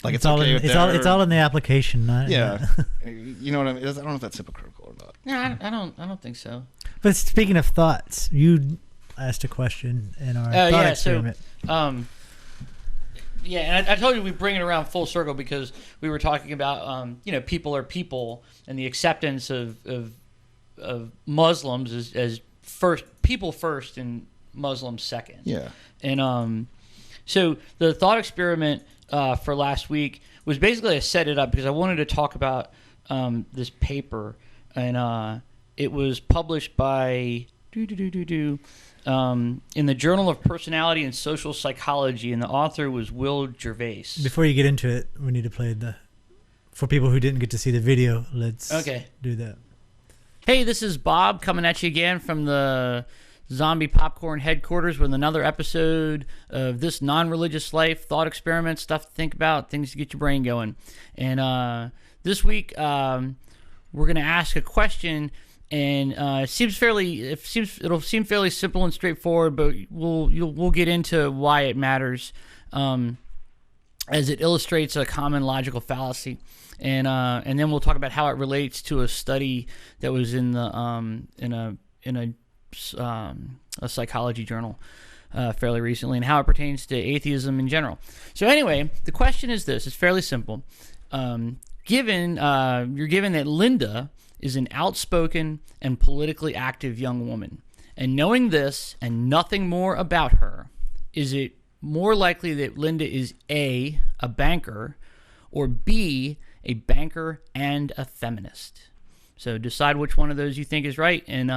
like it's all okay it's all in the application. Yeah. You know what I mean? I don't know if that's hypocritical or not. No, I don't think so. But speaking of thoughts, you asked a question in our thought experiment. So, and I told you we bring it around full circle because we were talking about people are people, and the acceptance of Muslims as first, people first and Muslims second. Yeah. And so the thought experiment for last week was basically I set it up because I wanted to talk about this paper, and it was published by in the Journal of Personality and Social Psychology, and the author was Will Gervais. Before you get into it, we need to play for people who didn't get to see the video, let's do that. Hey, this is Bob coming at you again from the Zombie Popcorn headquarters with another episode of this non-religious life thought experiment, stuff to think about, things to get your brain going. And this week we're going to ask a question, and it'll seem fairly simple and straightforward, but we'll get into why it matters as it illustrates a common logical fallacy. And then we'll talk about how it relates to a study that was in the in a psychology journal fairly recently, and how it pertains to atheism in general. So anyway, the question is this: it's fairly simple. You're given that Linda is an outspoken and politically active young woman, and knowing this and nothing more about her, is it more likely that Linda is A, a banker, or B, a banker and a feminist? So decide which one of those you think is right, and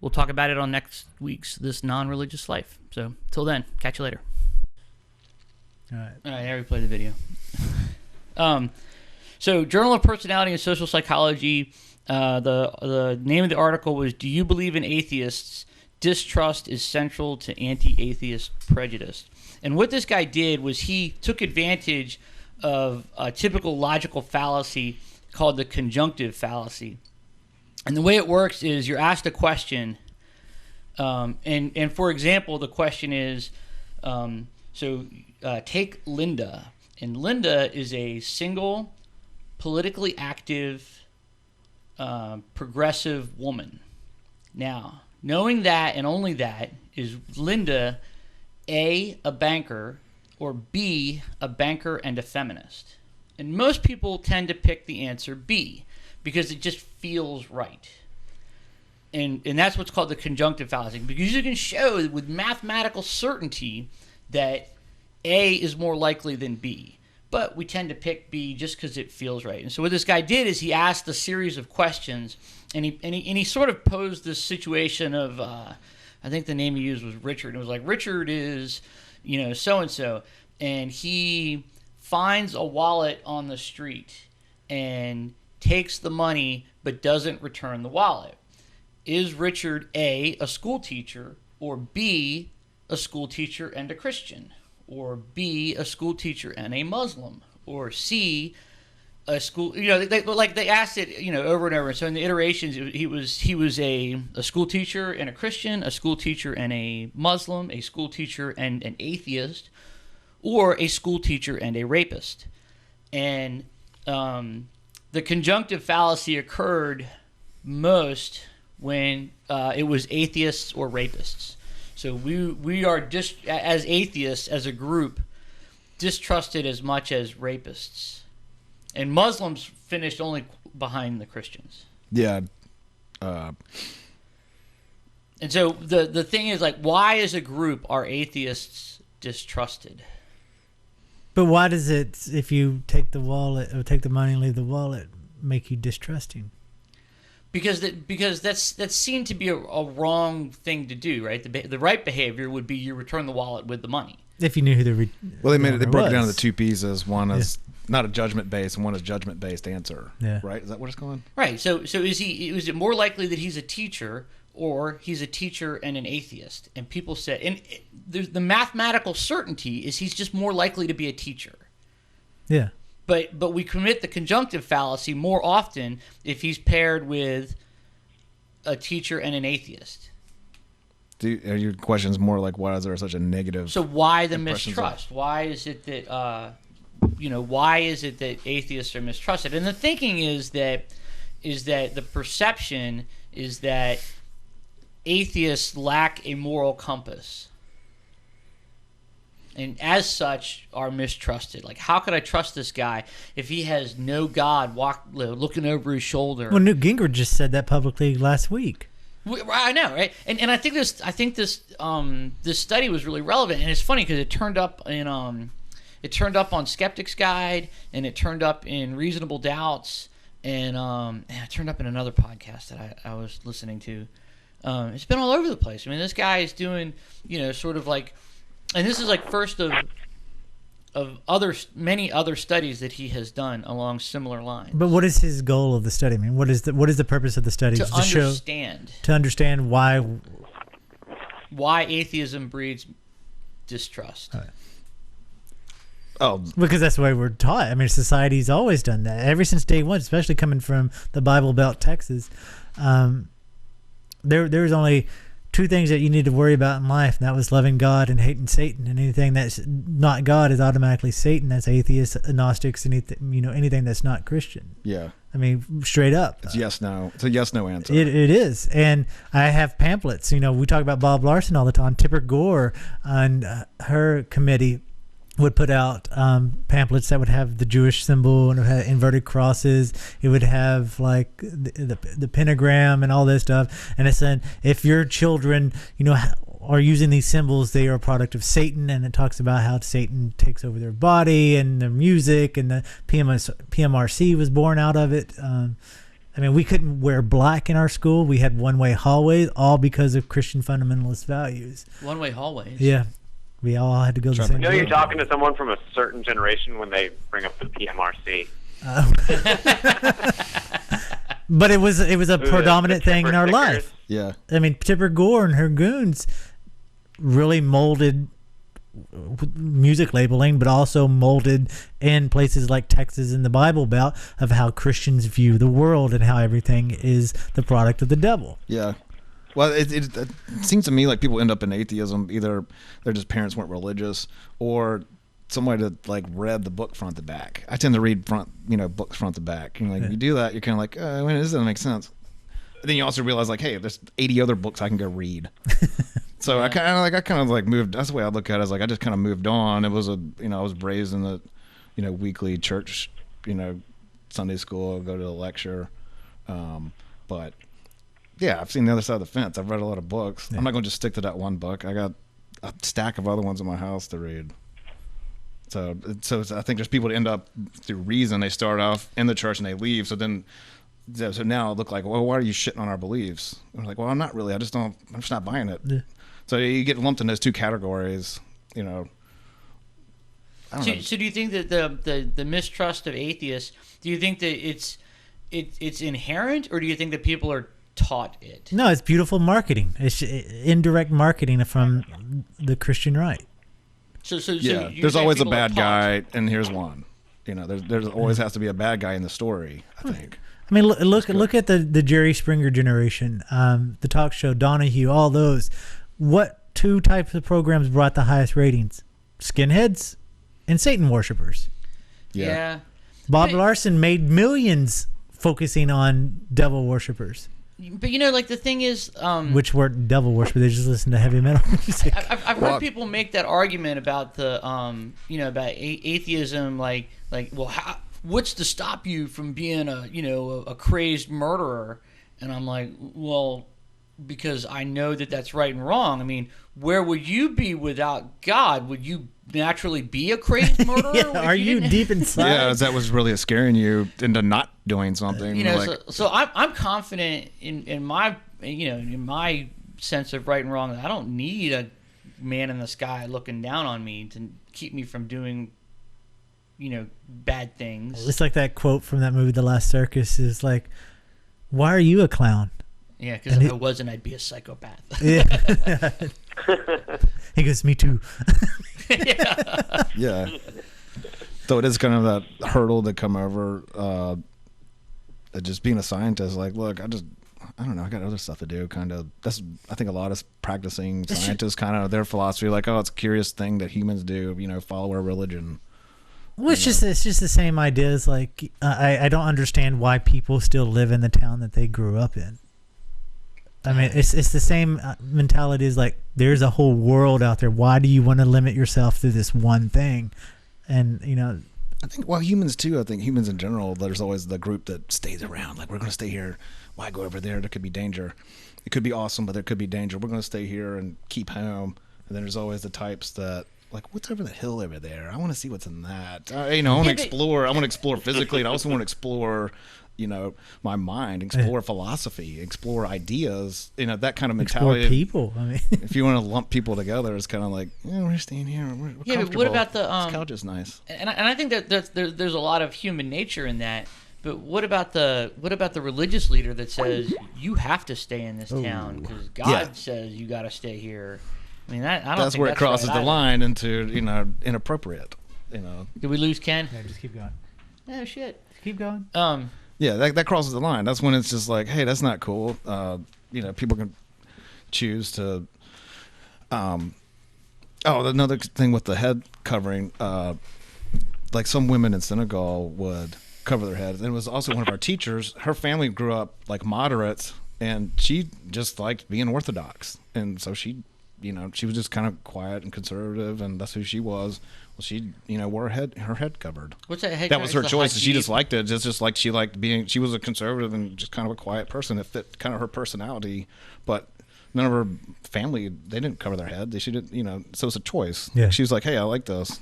we'll talk about it on next week's This Non-Religious Life. So till then, catch you later. All right, I already played the video. So Journal of Personality and Social Psychology, the name of the article was, "Do You Believe in Atheists? Distrust is Central to Anti-Atheist Prejudice." And what this guy did was he took advantage of a typical logical fallacy called the conjunctive fallacy. And the way it works is you're asked a question, and for example, the question is, take Linda. And Linda is a single, politically active, progressive woman. Now, knowing that and only that, is Linda A, a banker, or B, a banker and a feminist? And most people tend to pick the answer B because it just feels right. And that's what's called the conjunctive fallacy, because you can show with mathematical certainty that A is more likely than B. But we tend to pick B just because it feels right. And so what this guy did is he asked a series of questions, and he sort of posed this situation of, I think the name he used was Richard. And it was like, Richard is, so-and-so, and he finds a wallet on the street and takes the money but doesn't return the wallet? Is Richard A, a school teacher, or B, a school teacher and a Christian, or B, a school teacher and a Muslim, or C, a school? They asked it over and over. So in the iterations, he was a school teacher and a Christian, a school teacher and a Muslim, a school teacher and an atheist, or a school teacher and a rapist. And the conjunctive fallacy occurred most when it was atheists or rapists. So we are as atheists, as a group, distrusted as much as rapists. And Muslims finished only behind the Christians. Yeah. And so the thing is, like, why as a group are atheists distrusted? But why does it, if you take the wallet or take the money and leave the wallet, make you distrusting? Because that's seen to be a wrong thing to do, right? The right behavior would be you return the wallet with the money. If you knew who the they broke it down into two pieces. One is not a judgment based, and one is judgment based answer. Yeah. Right? Is that what it's called? Right. So is it more likely that he's a teacher, or he's a teacher and an atheist? And people said, and the mathematical certainty is he's just more likely to be a teacher. Yeah. But we commit the conjunctive fallacy more often if he's paired with a teacher and an atheist. Are your questions more like, why is there such a negative? So why the mistrust? Why is it that why is it that atheists are mistrusted? And the thinking is that the perception is that atheists lack a moral compass, and as such are mistrusted. Like, how could I trust this guy if he has no God looking over his shoulder? Well, Newt Gingrich just said that publicly last week. I know, right? And I think this study was really relevant, and it's funny because it turned up on Skeptic's Guide, and it turned up in Reasonable Doubts, and it turned up in another podcast that I was listening to. It's been all over the place. I mean, this guy is doing sort of like, and this is like first of many other studies that he has done along similar lines. But what is his goal of the study? I mean, what is the purpose of the study? To understand why atheism breeds distrust. Right. Oh, because that's the way we're taught. I mean, society's always done that ever since day one, especially coming from the Bible Belt, Texas. There's only two things that you need to worry about in life, and that was loving God and hating Satan. And anything that's not God is automatically Satan. That's atheists, agnostics, anything that's not Christian. yeah. I mean, straight up. It's yes, no. It's a yes, no answer. It is. And I have pamphlets. We talk about Bob Larson all the time. Tipper Gore and her committee would put out pamphlets that would have the Jewish symbol, and it would have inverted crosses. It would have like the pentagram and all this stuff. And it said, if your children, are using these symbols, they are a product of Satan. And it talks about how Satan takes over their body and their music, and the PMRC was born out of it. I mean, we couldn't wear black in our school. We had one-way hallways, all because of Christian fundamentalist values. One-way hallways? Yeah. We all had to go the same way. You're talking to someone from a certain generation when they bring up the PMRC. But it was a predominant thing in our life. Yeah. I mean, Tipper Gore and her goons really molded music labeling, but also molded in places like Texas and the Bible Belt of how Christians view the world and how everything is the product of the devil. Yeah. Well, it seems to me like people end up in atheism. Either their just parents weren't religious, or somebody that like read the book front to back. I tend to read books front to back. If you do that, you're kind of like, this doesn't make sense. And then you also realize like, hey, there's 80 other books I can go read. So yeah. I kind of moved. That's the way I look at it. I just kind of moved on. It was I was raised in the weekly church, Sunday school, go to a lecture, but. Yeah, I've seen the other side of the fence. I've read a lot of books. Yeah. I'm not going to just stick to that one book. I got a stack of other ones in my house to read. So I think there's people that end up through reason. They start off in the church and they leave. So now it look like, well, why are you shitting on our beliefs? I'm like, well, I'm not really. I'm just not buying it. Yeah. So you get lumped in those two categories. I don't know. So do you think that the mistrust of atheists? Do you think that it's inherent, or do you think that people are taught it? No, it's beautiful marketing. It's indirect marketing from the Christian right. So Yeah, you're there's saying always a people are bad taught. guy, and here's one. There's always has to be a bad guy in the story, I think. I mean, look at the Jerry Springer generation, the talk show, Donahue, all those. What two types of programs brought the highest ratings? Skinheads and Satan worshipers. Yeah. Bob But- Larson made millions focusing on devil worshipers, But like the thing is, which weren't devil worshipers. They just listened to heavy metal music. I've heard people make that argument about the about atheism, like well, what's to stop you from being a crazed murderer? And I'm like, well, because I know that that's right and wrong. I mean, where would you be without God? Would you naturally be a crazed murderer? Yeah, if are you didn't- deep inside? Yeah, is that was really scaring you into not doing something? So I'm confident in my in my sense of right and wrong. I don't need a man in the sky looking down on me to keep me from doing bad things. It's like that quote from that movie, The Last Circus, is like, "Why are you a clown?" Yeah, because if I wasn't, I'd be a psychopath. Yeah. He goes, "Me too." yeah. So it is kind of that hurdle to come over. Just being a scientist, like, look, I don't know, I got other stuff to do. Kind of. That's I think a lot of practicing scientists kind of their philosophy, like, oh, it's a curious thing that humans do. Follow our religion. Well, it's just the same idea as like I don't understand why people still live in the town that they grew up in. I mean, it's the same mentality as like there's a whole world out there. Why do you want to limit yourself to this one thing? And I think, well, humans too. I think humans in general, there's always the group that stays around. Like, we're going to stay here. Why go over there? There could be danger. It could be awesome, but there could be danger. We're going to stay here and keep home. And then there's always the types that, like, what's over the hill over there? I want to see what's in that. I want to explore. I want to explore physically. And I also want to explore, my mind, explore philosophy, explore ideas. That kind of explore mentality. people. I mean, If you want to lump people together, it's kind of like, we're staying here. We're Yeah, but comfortable. what about the this couch is nice. And I think that there's a lot of human nature in that. But what about the religious leader that says you have to stay in this town because God says you got to stay here? I mean, I don't That's think where that's it crosses right the either. line into inappropriate. Did we lose Ken? yeah, just keep going. Oh shit. Keep going. Yeah, that crosses the line. That's when it's just like, hey, that's not cool. People can choose to. Another thing with the head covering, like some women in Senegal would cover their heads. And it was also one of our teachers. Her family grew up like moderates, and she just liked being Orthodox, and so she was just kind of quiet and conservative, and that's who she was. Well, she, wore her head covered. What's that head? That was her the choice. She hajib? just liked it. Just like she liked being. She was a conservative and just kind of a quiet person. It fit kind of her personality, but none of her family, they didn't cover their head. She didn't. So it's a choice. Yeah. She was like, hey, I like this.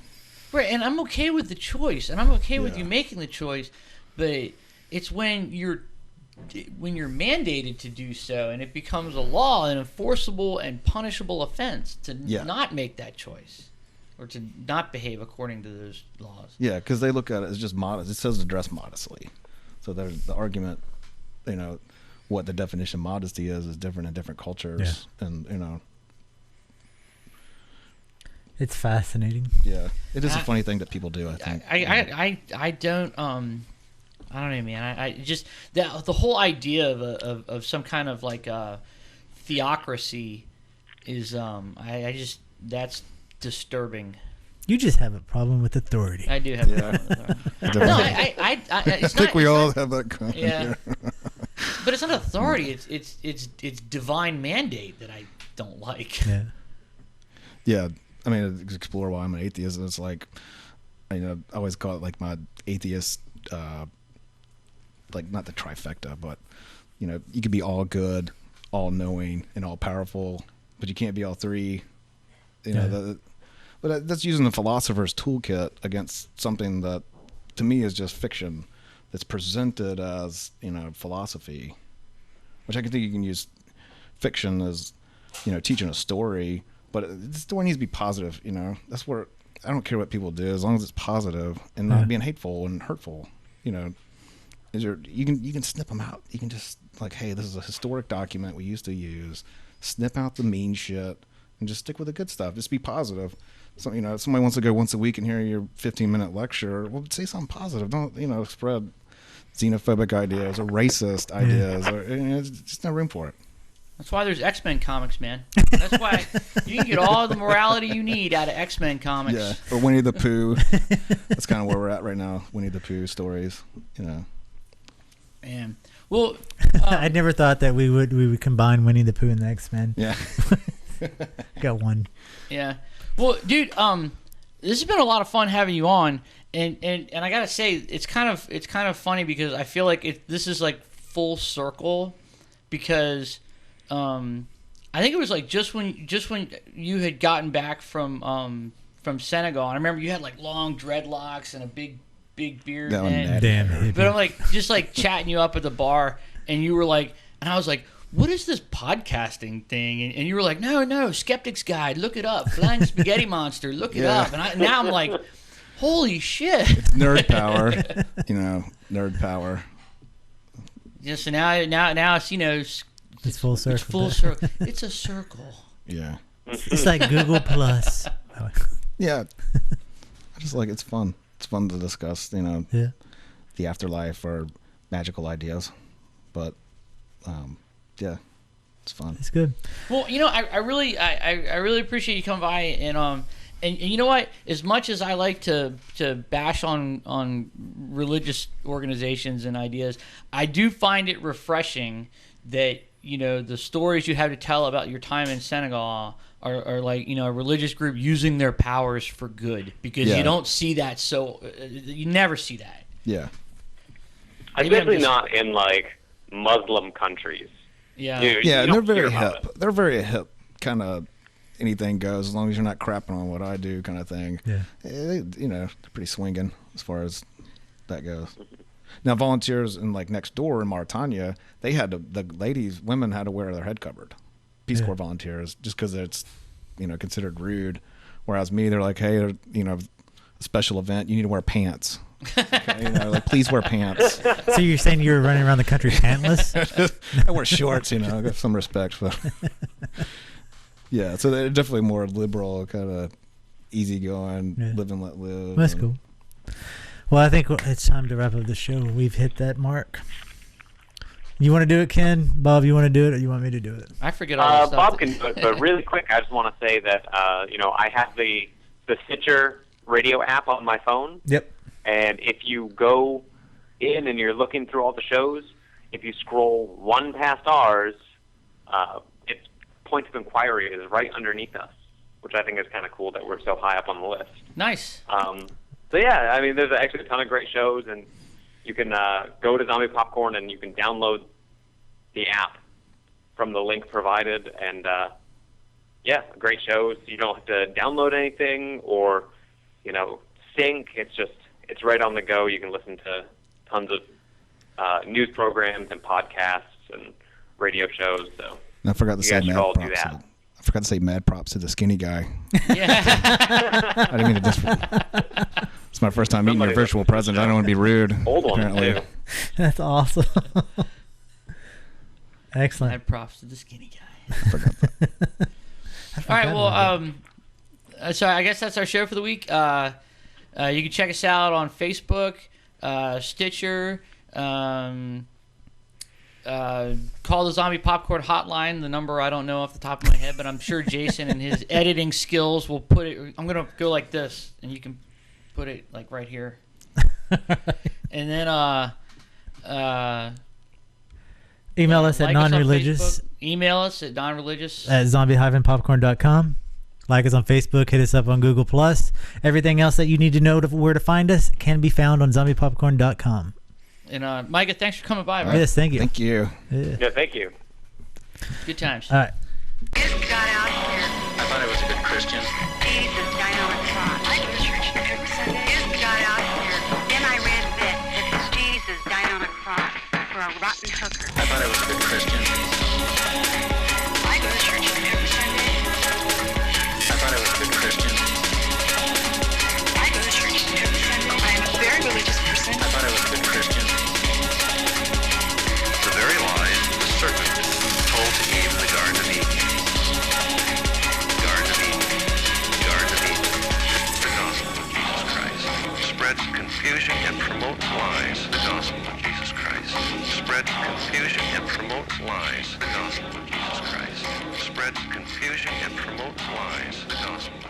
Right, and I'm okay with the choice, and I'm okay with you making the choice, but it's when you're mandated to do so, and it becomes a law, an enforceable and punishable offense to not make that choice or to not behave according to those laws. Yeah, because they look at it as just modest. It says to dress modestly. So there's the argument, what the definition of modesty is different in different cultures, and It's fascinating. yeah, it is a funny thing that people do. I think. I don't I don't know, man. I just the whole idea of some kind of like theocracy is I just that's disturbing. You just have a problem with authority. I do have Yeah. no, I it's I think we it's all not- have that kind yeah. But it's not authority. It's divine mandate that I don't like. Yeah. Yeah, I mean, explore why I'm an atheist. It's like, I always call it like my atheist, like not the trifecta, but you could be all good, all knowing, and all powerful, but you can't be all three. But that's using the philosopher's toolkit against something that, to me, is just fiction that's presented as philosophy, which I can think you can use fiction as teaching a story. But the story needs to be positive, That's where I don't care what people do as long as it's positive and not being hateful and hurtful, you can snip them out. You can just like, hey, this is a historic document we used to use. Snip out the mean shit and just stick with the good stuff. Just be positive. So if somebody wants to go once a week and hear your 15-minute lecture, well, say something positive. Don't spread xenophobic ideas or racist ideas. Or there's just no room for it. That's why there's X-Men comics, man. That's why you can get all the morality you need out of X-Men comics. Yeah, or Winnie the Pooh. That's kind of where we're at right now. Winnie the Pooh stories, Man, well, I never thought that we would combine Winnie the Pooh and the X-Men. Yeah. Got one. Yeah. Well, dude, this has been a lot of fun having you on, and I gotta say, it's kind of funny because I feel like this is like full circle, because I think it was like just when you had gotten back from Senegal, and I remember you had like long dreadlocks and a big beard. Damn. But I'm like just like chatting you up at the bar, and you were like, and I was like, what is this podcasting thing? And you were like, no, Skeptic's Guide, look it up. Flying Spaghetti Monster, look it up. And now I'm like, holy shit. It's nerd power, nerd power. Yeah, so now it's, It's full circle. It's full circle. It's a circle. Yeah. It's like Google Plus. Yeah. I just like it's fun. It's fun to discuss, the afterlife or magical ideas. But yeah, it's fun. It's good. Well, I really appreciate you coming by, and you know what? As much as I like to bash on religious organizations and ideas, I do find it refreshing that the stories you have to tell about your time in Senegal are like a religious group using their powers for good, because you don't see that, you never see that. Yeah. Especially not in like Muslim countries. Yeah. Yeah, and they're very hip. They're very hip, kind of anything goes as long as you're not crapping on what I do, kind of thing. Yeah. They're pretty swinging as far as that goes. Now, volunteers in like next door in Mauritania, they had women had to wear their head covered. Peace Corps volunteers, just because it's considered rude. Whereas me, they're like, hey, a special event, you need to wear pants. Okay? Like, please wear pants. So you're saying you were running around the country pantless? I wear shorts, I got some respect for. Yeah, so they're definitely more liberal, kind of easygoing, live and let live. That's cool. Well, I think it's time to wrap up the show. We've hit that mark. You want to do it, Ken? Bob, you want to do it, or you want me to do it? I forget all this stuff. Bob can do it, but really quick, I just want to say that I have the Stitcher radio app on my phone. Yep. And if you go in and you're looking through all the shows, if you scroll one past ours, its point of inquiry is right underneath us, which I think is kind of cool that we're so high up on the list. Nice. So yeah, there's actually a ton of great shows, and you can go to Zombie Popcorn and you can download the app from the link provided, and great shows. You don't have to download anything or sync. It's right on the go. You can listen to tons of news programs and podcasts and radio shows. So I forgot to say mad props. I forgot to say mad props to the skinny guy. Yeah. I didn't mean to it's my first time meeting your virtual president. I don't want to be rude. Old one apparently. too. That's awesome. Excellent. Mad props to the skinny guy. I forgot that. All right, well, so I guess that's our show for the week. You can check us out on Facebook, Stitcher, call the Zombie Popcorn hotline. The number I don't know off the top of my head, but I'm sure Jason and his editing skills will put it. I'm gonna go like this, and you can put it like right here. And then email us at non-religious. Email us at non-religious at zombie-popcorn.com. Like us on Facebook. Hit us up on Google+. Everything else that you need to know where to find us can be found on zombiepopcorn.com. And Micah, thanks for coming by, man. Yes, thank you. Thank you. Yeah, thank you. Good times. All right. Just got out here. I thought I was a good Christian. Jesus died on a cross. I go to church every Sunday. Just got out here. Then I read that Jesus died on a cross for a rotten hooker. I thought I was a good Christian. I go to church every Sunday. I thought I was a good Christian. I go to church every Sunday. I'm a very religious person. I thought I was a good Christian. confusion and promotes lies, the gospel of Jesus Christ. Spreads confusion and promotes lies, the gospel of Jesus Christ. Spreads confusion and promotes lies, the gospel